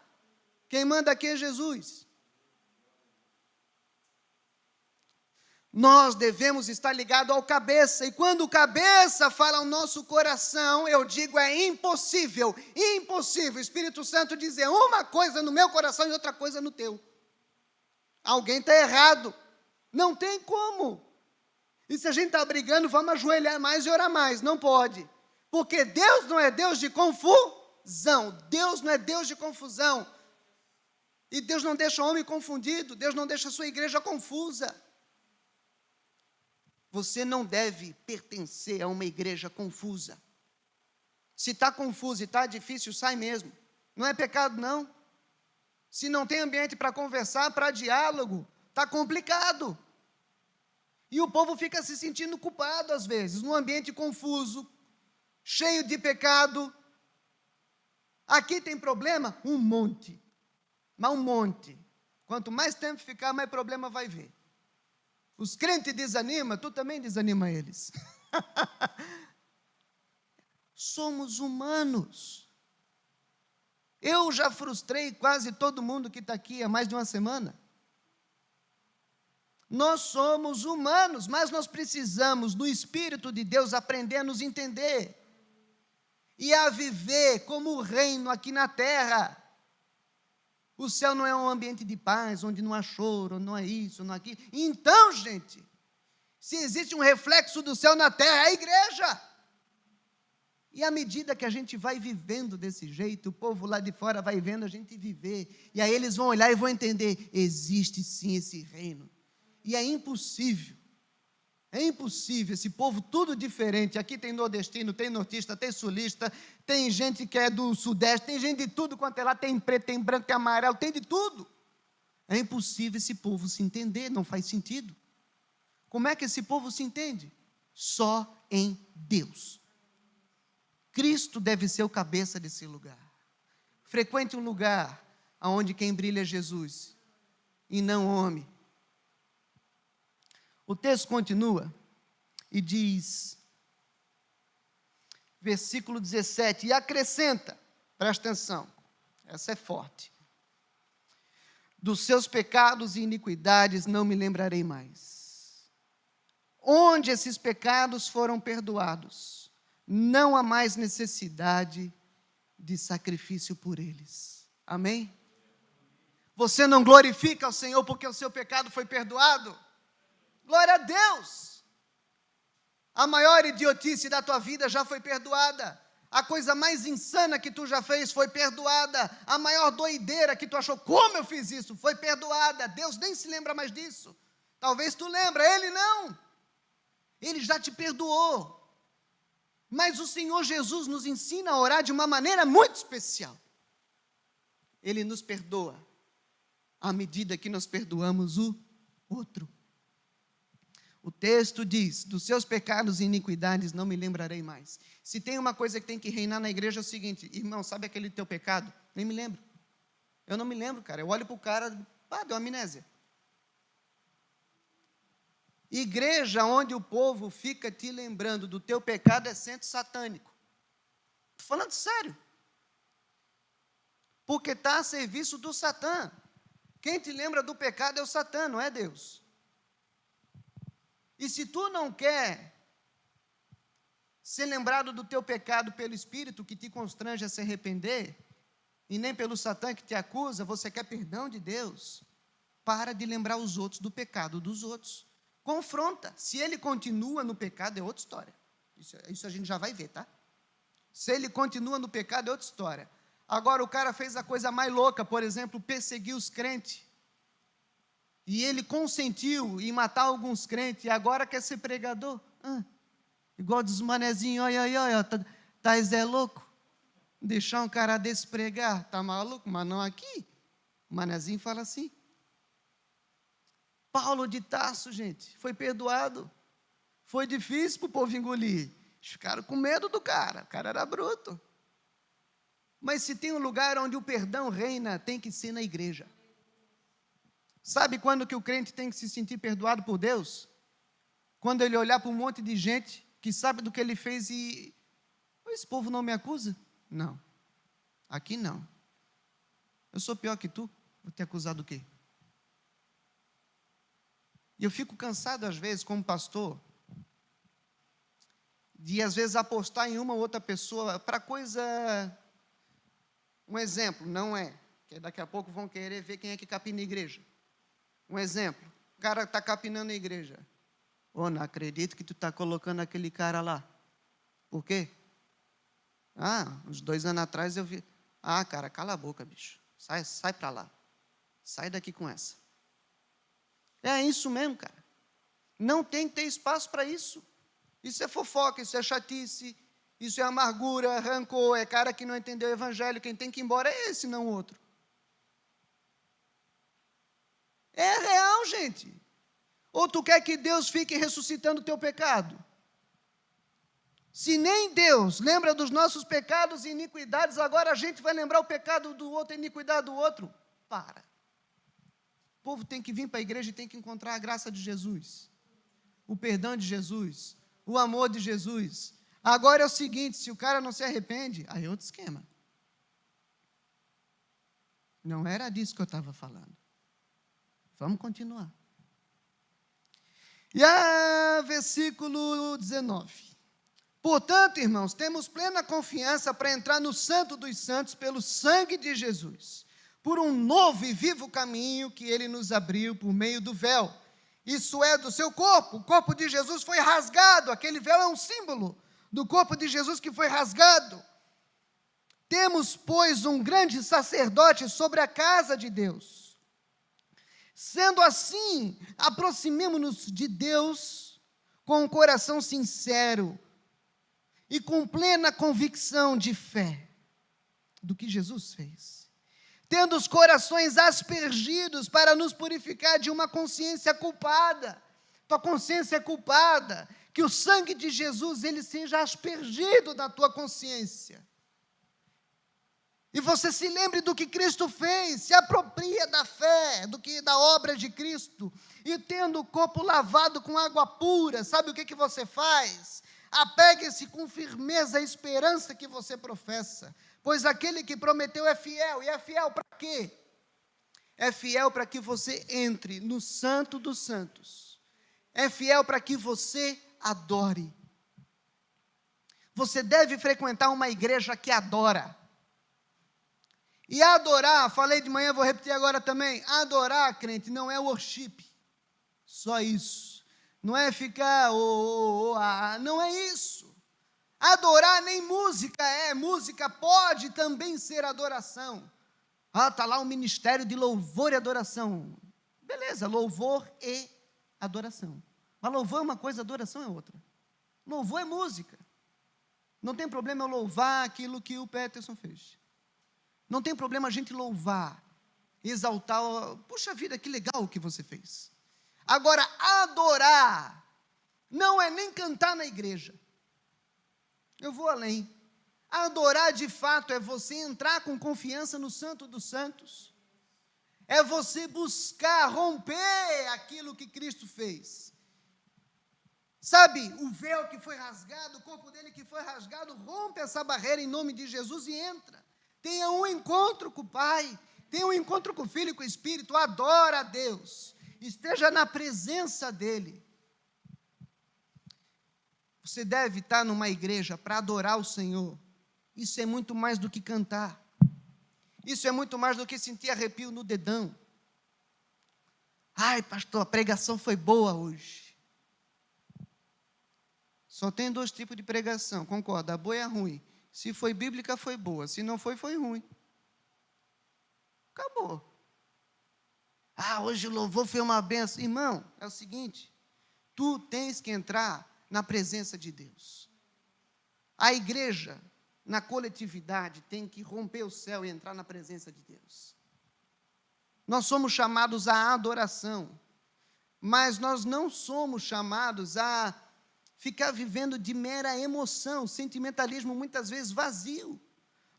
Quem manda aqui é Jesus. Nós devemos estar ligados ao cabeça. E quando o cabeça fala ao nosso coração, eu digo, é impossível. Impossível. O Espírito Santo dizer uma coisa no meu coração e outra coisa no teu. Alguém está errado. Não tem como. E se a gente está brigando, vamos ajoelhar mais e orar mais. Não pode. Porque Deus não é Deus de confusão. Deus não é Deus de confusão. E Deus não deixa o homem confundido. Deus não deixa a sua igreja confusa. Você não deve pertencer a uma igreja confusa. Se está confuso e está difícil, sai mesmo. Não é pecado, não. Se não tem ambiente para conversar, para diálogo, está complicado. E o povo fica se sentindo culpado às vezes, num ambiente confuso, cheio de pecado. Aqui tem problema? Um monte. Mas um monte. Quanto mais tempo ficar, mais problema vai ver. Os crentes desanimam, tu também desanima eles. Somos humanos. Eu já frustrei quase todo mundo que está aqui há mais de uma semana. Nós somos humanos, mas nós precisamos, no Espírito de Deus, aprender a nos entender e a viver como o reino aqui na terra. O céu não é um ambiente de paz, onde não há choro, não é isso, não é aquilo. Então, gente, se existe um reflexo do céu na terra, é a igreja. E à medida que a gente vai vivendo desse jeito, o povo lá de fora vai vendo a gente viver. E aí eles vão olhar e vão entender, existe sim esse reino. E é impossível esse povo tudo diferente. Aqui tem nordestino, tem nortista, tem sulista, tem gente que é do sudeste, tem gente de tudo quanto é lá, tem preto, tem branco, tem amarelo, tem de tudo. É impossível esse povo se entender, não faz sentido. Como é que esse povo se entende? Só em Deus. Cristo deve ser o cabeça desse lugar. Frequente um lugar onde quem brilha é Jesus e não homem. O texto continua e diz, versículo 17, e acrescenta, presta atenção, essa é forte. Dos seus pecados e iniquidades não me lembrarei mais. Onde esses pecados foram perdoados, não há mais necessidade de sacrifício por eles. Amém? Você não glorifica ao Senhor porque o seu pecado foi perdoado? Glória a Deus! A maior idiotice da tua vida já foi perdoada. A coisa mais insana que tu já fez foi perdoada. A maior doideira que tu achou, como eu fiz isso, foi perdoada. Deus nem se lembra mais disso. Talvez tu lembra, Ele não. Ele já te perdoou. Mas o Senhor Jesus nos ensina a orar de uma maneira muito especial. Ele nos perdoa à medida que nós perdoamos o outro. O texto diz, dos seus pecados e iniquidades não me lembrarei mais. Se tem uma coisa que tem que reinar na igreja é o seguinte, irmão, sabe aquele teu pecado? Nem me lembro. Eu não me lembro, cara. Eu olho para o cara, deu amnésia. Igreja onde o povo fica te lembrando do teu pecado é centro satânico. Estou falando sério. Porque está a serviço do Satã. Quem te lembra do pecado é o Satã, não é Deus. E se tu não quer ser lembrado do teu pecado pelo Espírito que te constrange a se arrepender, e nem pelo Satã que te acusa, você quer perdão de Deus, para de lembrar os outros do pecado dos outros. confronta. Se ele continua no pecado, é outra história. Isso a gente já vai ver, tá? Se ele continua no pecado, é outra história. Agora, o cara fez a coisa mais louca, por exemplo, perseguir os crentes. E ele consentiu em matar alguns crentes, e agora quer ser pregador. Igual dos manezinhos, olha, tá é louco? Deixar um cara desse pregar, tá maluco? Mas não aqui. O manezinho fala assim. Paulo de Tarso, gente, foi perdoado. Foi difícil para o povo engolir. Eles ficaram com medo do cara. O cara era bruto. Mas se tem um lugar onde o perdão reina, tem que ser na igreja. Sabe quando que o crente tem que se sentir perdoado por Deus? Quando ele olhar para um monte de gente que sabe do que ele fez e... esse povo não me acusa? Não. Aqui não. Eu sou pior que tu. Vou te acusar do quê? E eu fico cansado às vezes, como pastor, de às vezes apostar em uma ou outra pessoa para coisa... Um exemplo, não é, que daqui a pouco vão querer ver quem é que capina a igreja. Um exemplo, o cara está capinando a igreja. Não acredito que tu está colocando aquele cara lá. Por quê? Uns 2 anos atrás eu vi. Cara, cala a boca, bicho. Sai para lá. Sai daqui com essa. É isso mesmo, cara. Não tem que ter espaço para isso. Isso é fofoca, isso é chatice, isso é amargura, rancor, é cara que não entendeu o evangelho. Quem tem que ir embora é esse, não o outro. É real, gente. Ou tu quer que Deus fique ressuscitando o teu pecado? Se nem Deus lembra dos nossos pecados e iniquidades, agora a gente vai lembrar o pecado do outro, a iniquidade do outro? Para. O povo tem que vir para a igreja e tem que encontrar a graça de Jesus, o perdão de Jesus, o amor de Jesus. Agora é o seguinte, se o cara não se arrepende, aí é outro esquema. Não era disso que eu estava falando. Vamos continuar. E versículo 19. Portanto, irmãos, temos plena confiança para entrar no Santo dos Santos pelo sangue de Jesus, por um novo e vivo caminho que ele nos abriu por meio do véu. Isso é, do seu corpo. O corpo de Jesus foi rasgado. Aquele véu é um símbolo do corpo de Jesus que foi rasgado. Temos, pois, um grande sacerdote sobre a casa de Deus. Sendo assim, aproximemo-nos de Deus com um coração sincero e com plena convicção de fé do que Jesus fez, tendo os corações aspergidos para nos purificar de uma consciência culpada. Tua consciência é culpada, que o sangue de Jesus ele seja aspergido na tua consciência. E você se lembre do que Cristo fez, se apropria da fé, da obra de Cristo, e tendo o corpo lavado com água pura, sabe o que você faz? Apegue-se com firmeza à esperança que você professa, pois aquele que prometeu é fiel. E é fiel para quê? É fiel para que você entre no Santo dos Santos. É fiel para que você adore. Você deve frequentar uma igreja que adora. E adorar, falei de manhã, vou repetir agora também, adorar, crente, não é worship, só isso. Não é ficar, não é isso. Adorar nem música é, música pode também ser adoração. Está lá o ministério de louvor e adoração. Beleza, louvor e adoração. Mas louvor é uma coisa, adoração é outra. Louvor é música. Não tem problema eu louvar aquilo que o Peterson fez. Não tem problema a gente louvar, exaltar, puxa vida, que legal o que você fez. Agora, adorar, não é nem cantar na igreja. Eu vou além. Adorar de fato é você entrar com confiança no Santo dos Santos. É você buscar romper aquilo que Cristo fez. Sabe, o véu que foi rasgado, o corpo dele que foi rasgado, rompe essa barreira em nome de Jesus e entra. Tenha um encontro com o Pai, tenha um encontro com o Filho e com o Espírito, adora a Deus, esteja na presença dEle. Você deve estar numa igreja para adorar o Senhor. Isso é muito mais do que cantar. Isso é muito mais do que sentir arrepio no dedão. Ai, pastor, a pregação foi boa hoje. Só tem 2 tipos de pregação, concorda? A boa e a ruim. Se foi bíblica, foi boa. Se não foi, foi ruim. Acabou. Hoje o louvor foi uma benção. Irmão, é o seguinte, tu tens que entrar na presença de Deus. A igreja, na coletividade, tem que romper o céu e entrar na presença de Deus. Nós somos chamados à adoração, mas nós não somos chamados a ficar vivendo de mera emoção, sentimentalismo muitas vezes vazio.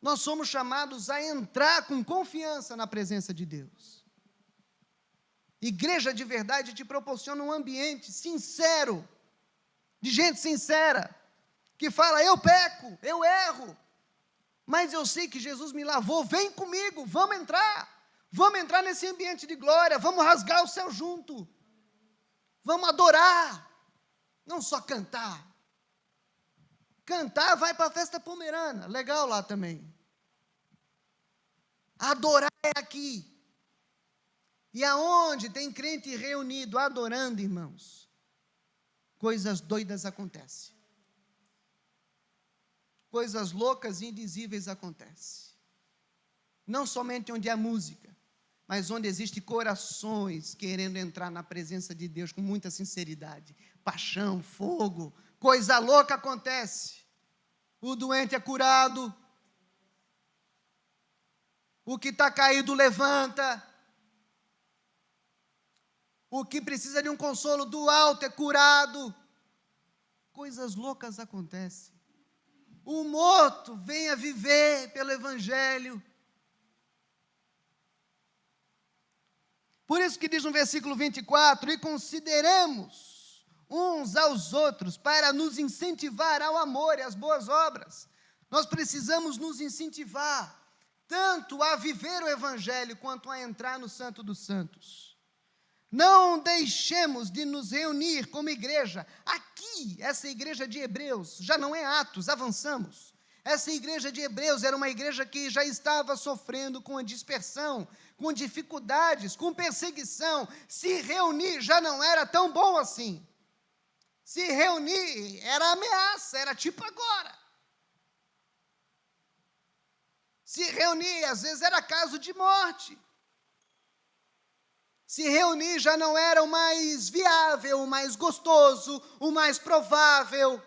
Nós somos chamados a entrar com confiança na presença de Deus. Igreja de verdade te proporciona um ambiente sincero, de gente sincera, que fala, eu peco, eu erro, mas eu sei que Jesus me lavou, vem comigo, vamos entrar nesse ambiente de glória, vamos rasgar o céu junto, vamos adorar, não só cantar. Cantar vai para a festa pomerana, legal lá também. Adorar é aqui. E aonde tem crente reunido, adorando, irmãos, coisas doidas acontecem. Coisas loucas e indizíveis acontecem. Não somente onde há música, mas onde existem corações querendo entrar na presença de Deus com muita sinceridade, paixão, fogo, coisa louca acontece. O doente é curado, o que está caído levanta, o que precisa de um consolo do alto é curado, coisas loucas acontecem. O morto vem a viver pelo Evangelho. Por isso que diz no versículo 24, e consideremos uns aos outros para nos incentivar ao amor e às boas obras. Nós precisamos nos incentivar, tanto a viver o Evangelho, quanto a entrar no Santo dos Santos. Não deixemos de nos reunir como igreja. Aqui, essa igreja de Hebreus, já não é Atos, avançamos. Essa igreja de Hebreus era uma igreja que já estava sofrendo com a dispersão, com dificuldades, com perseguição. Se reunir já não era tão bom assim. Se reunir era ameaça, era tipo agora. Se reunir, às vezes, era caso de morte. Se reunir já não era o mais viável, o mais gostoso, o mais provável.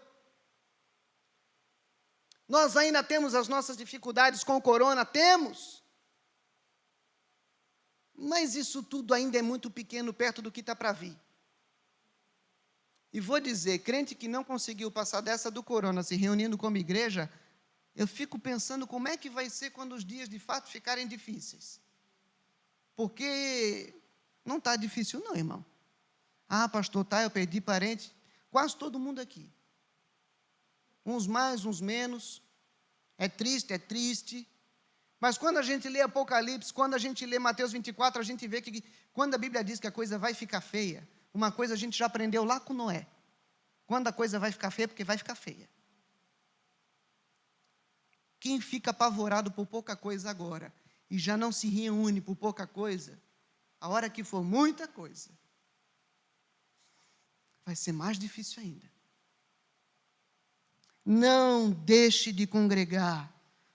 Nós ainda temos as nossas dificuldades com o corona, temos. Mas isso tudo ainda é muito pequeno perto do que está para vir. E vou dizer, crente que não conseguiu passar dessa do corona se reunindo como igreja, eu fico pensando como é que vai ser quando os dias de fato ficarem difíceis. Porque não está difícil não, irmão. Pastor, eu perdi parente. Quase todo mundo aqui. Uns mais, uns menos. É triste. Mas quando a gente lê Apocalipse, quando a gente lê Mateus 24, a gente vê que quando a Bíblia diz que a coisa vai ficar feia, uma coisa a gente já aprendeu lá com Noé. Quando a coisa vai ficar feia, porque vai ficar feia. Quem fica apavorado por pouca coisa agora e já não se reúne por pouca coisa, a hora que for muita coisa, vai ser mais difícil ainda. Não deixe de congregar,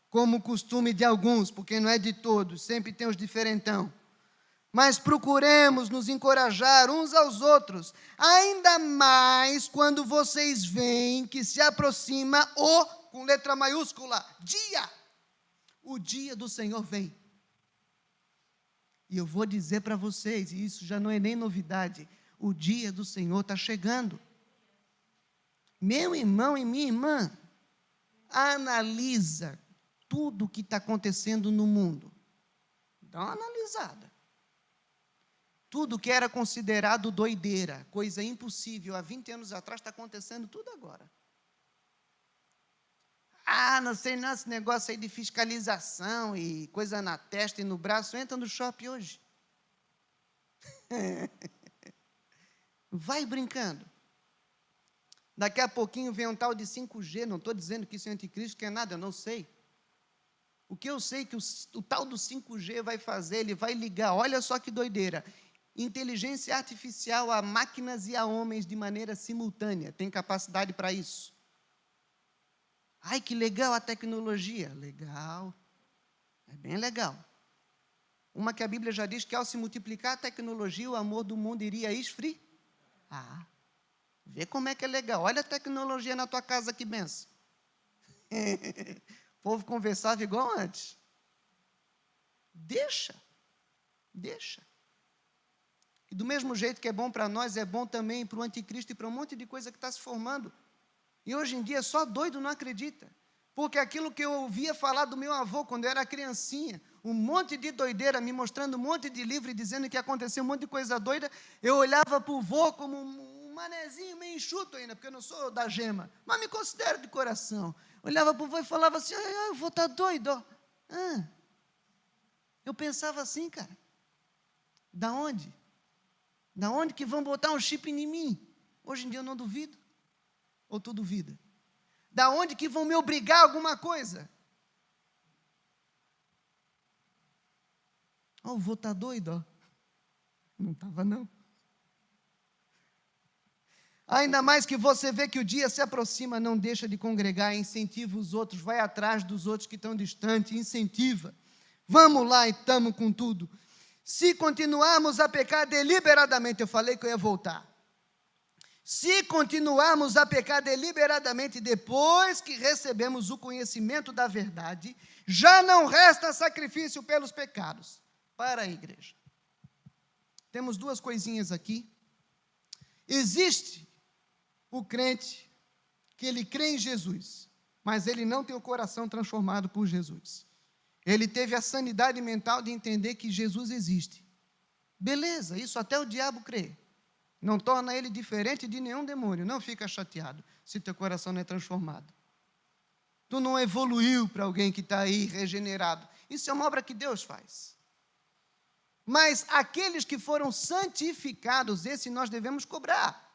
como costume de alguns, porque não é de todos, sempre tem os diferentão. Mas procuremos nos encorajar uns aos outros, ainda mais quando vocês veem que se aproxima com letra maiúscula, dia. O dia do Senhor vem. E eu vou dizer para vocês, e isso já não é nem novidade, o dia do Senhor está chegando. Meu irmão e minha irmã, analisa tudo o que está acontecendo no mundo. Dá uma analisada. Tudo que era considerado doideira, coisa impossível, há 20 anos atrás, está acontecendo tudo agora. Não sei não, esse negócio aí de fiscalização e coisa na testa e no braço, entra no shopping hoje. Vai brincando. Daqui a pouquinho vem um tal de 5G, não estou dizendo que isso é anticristo, que é nada, eu não sei. O que eu sei é que o tal do 5G vai fazer, ele vai ligar, olha só que doideira, inteligência artificial a máquinas e a homens de maneira simultânea. Tem capacidade para isso. Ai, que legal a tecnologia. Legal. É bem legal. Uma que a Bíblia já diz que ao se multiplicar a tecnologia, o amor do mundo iria esfriar. Vê como é que é legal. Olha a tecnologia na tua casa, que benção. O povo conversava igual antes. Deixa. E do mesmo jeito que é bom para nós, é bom também para o anticristo e para um monte de coisa que está se formando. E hoje em dia só doido não acredita. Porque aquilo que eu ouvia falar do meu avô quando eu era criancinha, um monte de doideira, me mostrando um monte de livro e dizendo que aconteceu um monte de coisa doida, eu olhava para o vô como um manezinho meio enxuto ainda, porque eu não sou da gema, mas me considero de coração. Olhava para o vô e falava assim, o vô está doido, ó. Eu pensava assim, cara, da onde? Da onde que vão botar um chip em mim? Hoje em dia eu não duvido. Ou tu duvida? Da onde que vão me obrigar a alguma coisa? O vô está doido, ó. Não estava, não. Ainda mais que você vê que o dia se aproxima, não deixa de congregar, incentiva os outros, vai atrás dos outros que estão distantes, incentiva. Vamos lá e estamos com tudo. Se continuarmos a pecar deliberadamente, eu falei que eu ia voltar. Se continuarmos a pecar deliberadamente depois que recebemos o conhecimento da verdade, já não resta sacrifício pelos pecados. Para a igreja. Temos duas coisinhas aqui. Existe o crente que ele crê em Jesus, mas ele não tem o coração transformado por Jesus. Ele teve a sanidade mental de entender que Jesus existe. Beleza, isso até o diabo crê. Não torna ele diferente de nenhum demônio. Não fica chateado se teu coração não é transformado. Tu não evoluiu para alguém que está aí regenerado. Isso é uma obra que Deus faz. Mas aqueles que foram santificados, esse nós devemos cobrar.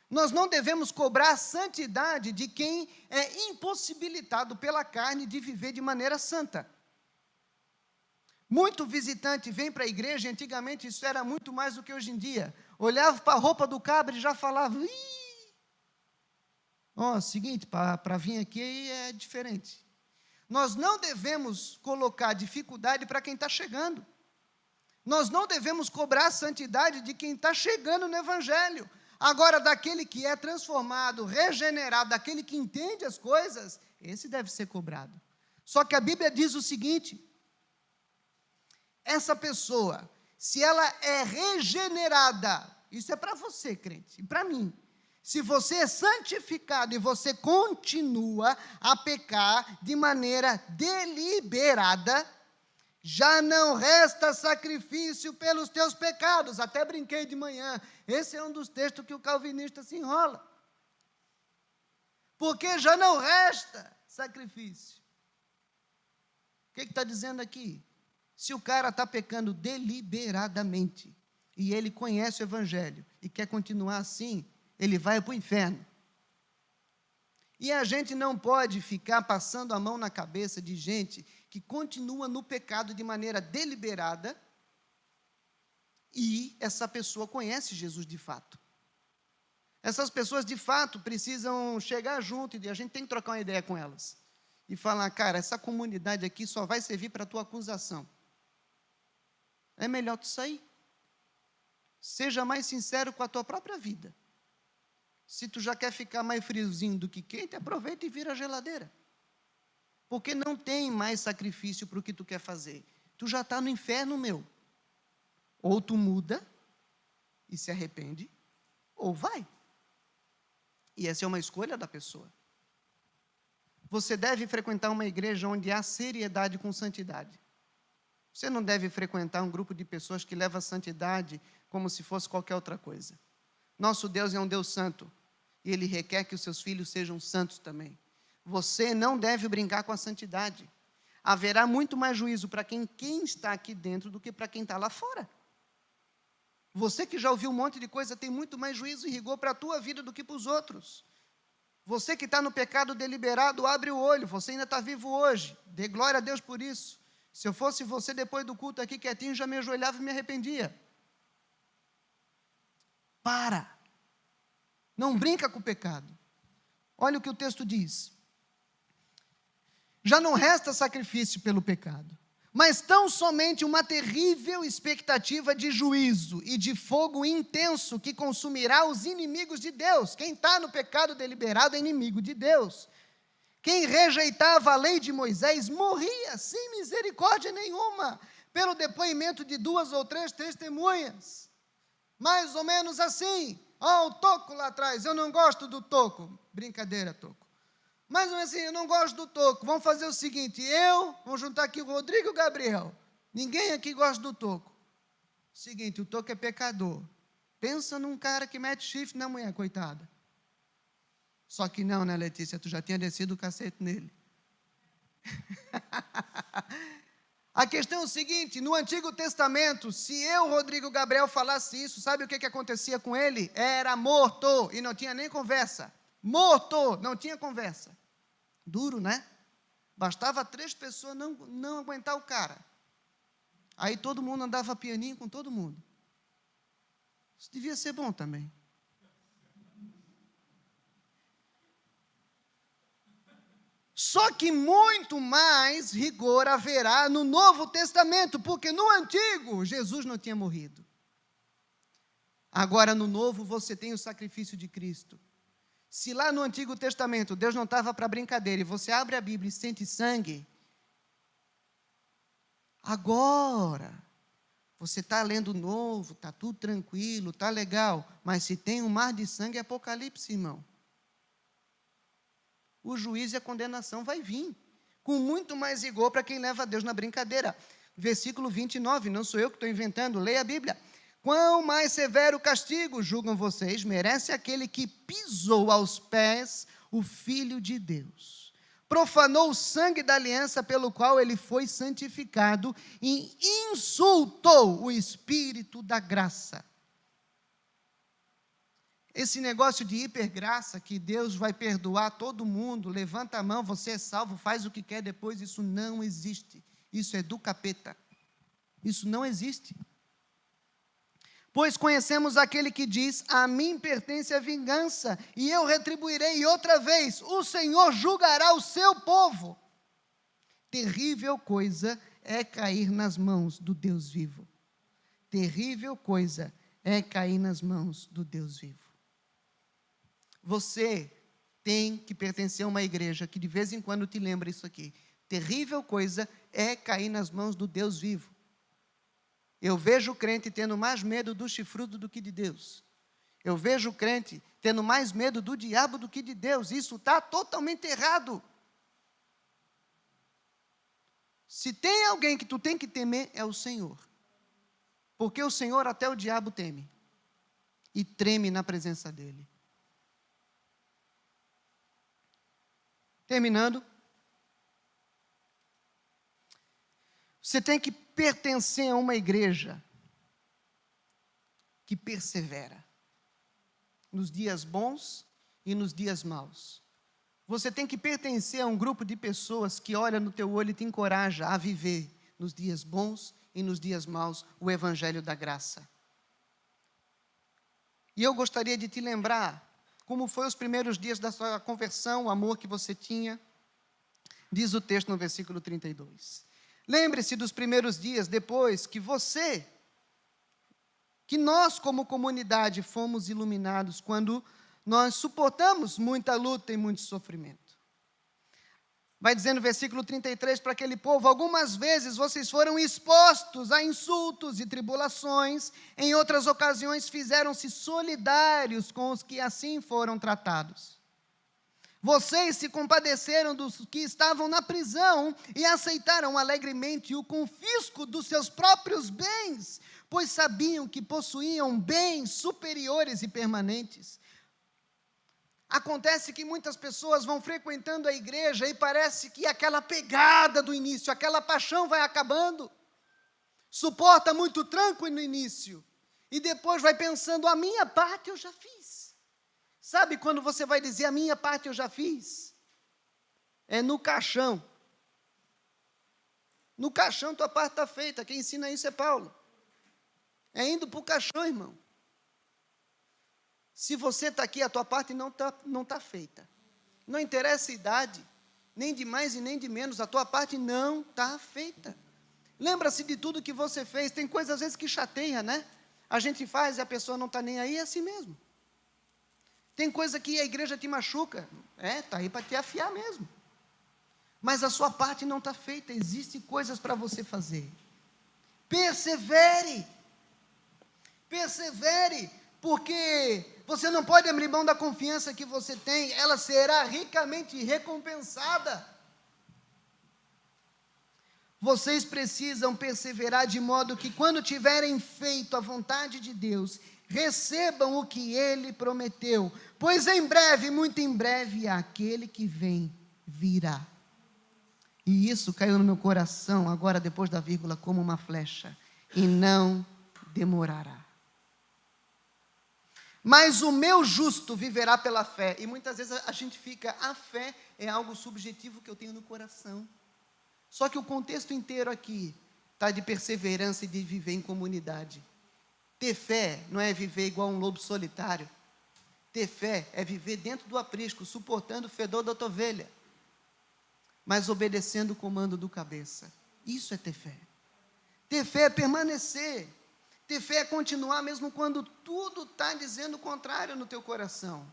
Nós não devemos cobrar a santidade de quem é impossibilitado pela carne de viver de maneira santa. Muito visitante vem para a igreja, antigamente isso era muito mais do que hoje em dia. Olhava para a roupa do cabra e já falava, seguinte, para vir aqui é diferente. Nós não devemos colocar dificuldade para quem está chegando. Nós não devemos cobrar a santidade de quem está chegando no Evangelho. Agora, daquele que é transformado, regenerado, daquele que entende as coisas, esse deve ser cobrado. Só que a Bíblia diz o seguinte, essa pessoa, se ela é regenerada, isso é para você, crente, e para mim. Se você é santificado e você continua a pecar de maneira deliberada, já não resta sacrifício pelos teus pecados. Até brinquei de manhã. Esse é um dos textos que o calvinista se enrola. Porque já não resta sacrifício. O que está dizendo aqui? Se o cara está pecando deliberadamente, e ele conhece o Evangelho, e quer continuar assim, ele vai para o inferno. E a gente não pode ficar passando a mão na cabeça de gente que continua no pecado de maneira deliberada e essa pessoa conhece Jesus de fato. Essas pessoas de fato precisam chegar junto e a gente tem que trocar uma ideia com elas. E falar, cara, essa comunidade aqui só vai servir para a tua acusação. É melhor tu sair. Seja mais sincero com a tua própria vida. Se tu já quer ficar mais friozinho do que quente, aproveita e vira a geladeira. Porque não tem mais sacrifício para o que tu quer fazer. Tu já está no inferno, meu. Ou tu muda e se arrepende, ou vai. E essa é uma escolha da pessoa. Você deve frequentar uma igreja onde há seriedade com santidade. Você não deve frequentar um grupo de pessoas que leva a santidade como se fosse qualquer outra coisa. Nosso Deus é um Deus santo. E Ele requer que os seus filhos sejam santos também. Você não deve brincar com a santidade. Haverá muito mais juízo para quem está aqui dentro do que para quem está lá fora. Você que já ouviu um monte de coisa tem muito mais juízo e rigor para a tua vida do que para os outros. Você que está no pecado deliberado, abre o olho. Você ainda está vivo hoje. Dê glória a Deus por isso. Se eu fosse você depois do culto aqui quietinho, já me ajoelhava e me arrependia. Para. Não brinca com o pecado. Olha o que o texto diz. Já não resta sacrifício pelo pecado, mas tão somente uma terrível expectativa de juízo e de fogo intenso que consumirá os inimigos de Deus. Quem está no pecado deliberado é inimigo de Deus. Quem rejeitava a lei de Moisés morria sem misericórdia nenhuma, pelo depoimento de 2 ou 3 testemunhas. Mais ou menos assim. Ó, o toco lá atrás, eu não gosto do toco. Brincadeira, toco. Mais ou menos assim, eu não gosto do toco. Vamos fazer o seguinte, vamos juntar aqui o Rodrigo e o Gabriel. Ninguém aqui gosta do toco. Seguinte, o toco é pecador. Pensa num cara que mete chifre na mulher, coitada. Só que não, né, Letícia? Tu já tinha descido o cacete nele. A questão é o seguinte, no Antigo Testamento, se eu, Rodrigo e Gabriel falasse isso, sabe o que acontecia com ele? Era morto, e não tinha nem conversa. Morto, não tinha conversa. Duro, né? Bastava 3 pessoas não aguentar o cara. Aí todo mundo andava pianinho com todo mundo. Isso devia ser bom também. Só que muito mais rigor haverá no Novo Testamento, porque no Antigo Jesus não tinha morrido. Agora no Novo você tem o sacrifício de Cristo. Se lá no Antigo Testamento Deus não estava para brincadeira e você abre a Bíblia e sente sangue, agora você está lendo o Novo, está tudo tranquilo, está legal, mas se tem um mar de sangue é Apocalipse, irmão. O juízo e a condenação vai vir, com muito mais rigor para quem leva Deus na brincadeira. Versículo 29, não sou eu que estou inventando, leia a Bíblia. Quão mais severo castigo, julgam vocês, merece aquele que pisou aos pés o Filho de Deus, profanou o sangue da aliança pelo qual ele foi santificado e insultou o Espírito da graça. Esse negócio de hipergraça, que Deus vai perdoar todo mundo, levanta a mão, você é salvo, faz o que quer depois, isso não existe. Isso é do capeta. Isso não existe. Pois conhecemos aquele que diz, a mim pertence a vingança, e eu retribuirei. E outra vez, o Senhor julgará o seu povo. Terrível coisa é cair nas mãos do Deus vivo. Terrível coisa é cair nas mãos do Deus vivo. Você tem que pertencer a uma igreja que de vez em quando te lembra isso aqui. Terrível coisa é cair nas mãos do Deus vivo. Eu vejo o crente tendo mais medo do chifrudo do que de Deus. Eu vejo o crente tendo mais medo do diabo do que de Deus. Isso está totalmente errado. Se tem alguém que tu tem que temer, é o Senhor. Porque o Senhor até o diabo teme. E treme na presença dEle. Terminando. Você tem que pertencer a uma igreja que persevera nos dias bons e nos dias maus. Você tem que pertencer a um grupo de pessoas que olha no teu olho e te encoraja a viver nos dias bons e nos dias maus o evangelho da graça. E eu gostaria de te lembrar como foi os primeiros dias da sua conversão, o amor que você tinha. Diz o texto no versículo 32. Lembre-se dos primeiros dias depois que nós como comunidade fomos iluminados quando nós suportamos muita luta e muito sofrimento. Vai dizer no versículo 33 para aquele povo, algumas vezes vocês foram expostos a insultos e tribulações, em outras ocasiões fizeram-se solidários com os que assim foram tratados. Vocês se compadeceram dos que estavam na prisão e aceitaram alegremente o confisco dos seus próprios bens, pois sabiam que possuíam bens superiores e permanentes. Acontece que muitas pessoas vão frequentando a igreja e parece que aquela pegada do início, aquela paixão vai acabando. Suporta muito tranco no início e depois vai pensando, a minha parte eu já fiz. Sabe quando você vai dizer, a minha parte eu já fiz? É no caixão. No caixão tua parte está feita, quem ensina isso é Paulo. É indo para o caixão, irmão. Se você está aqui, a tua parte não tá feita. Não interessa a idade, nem de mais e nem de menos, a tua parte não está feita. Lembra-se de tudo que você fez. Tem coisas às vezes que chateia, né? A gente faz e a pessoa não está nem aí, é assim mesmo. Tem coisa que a igreja te machuca. Está aí para te afiar mesmo. Mas a sua parte não está feita. Existem coisas para você fazer. Persevere. Persevere. Porque você não pode abrir mão da confiança que você tem. Ela será ricamente recompensada. Vocês precisam perseverar de modo que, quando tiverem feito a vontade de Deus, recebam o que Ele prometeu. Pois em breve, muito em breve, aquele que vem virá. E isso caiu no meu coração, agora depois da vírgula, como uma flecha. E não demorará. Mas o meu justo viverá pela fé. E muitas vezes a gente fica, a fé é algo subjetivo que eu tenho no coração. Só que o contexto inteiro aqui está de perseverança e de viver em comunidade. Ter fé não é viver igual um lobo solitário. Ter fé é viver dentro do aprisco, suportando o fedor da outra ovelha, mas obedecendo o comando do cabeça. Isso é ter fé. Ter fé é permanecer. Ter fé é continuar mesmo quando tudo está dizendo o contrário no teu coração.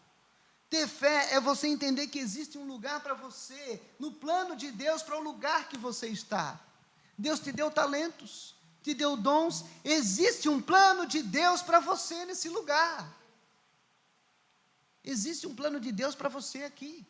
Ter fé é você entender que existe um lugar para você, no plano de Deus, para o lugar que você está. Deus te deu talentos, te deu dons, existe um plano de Deus para você nesse lugar. Existe um plano de Deus para você aqui.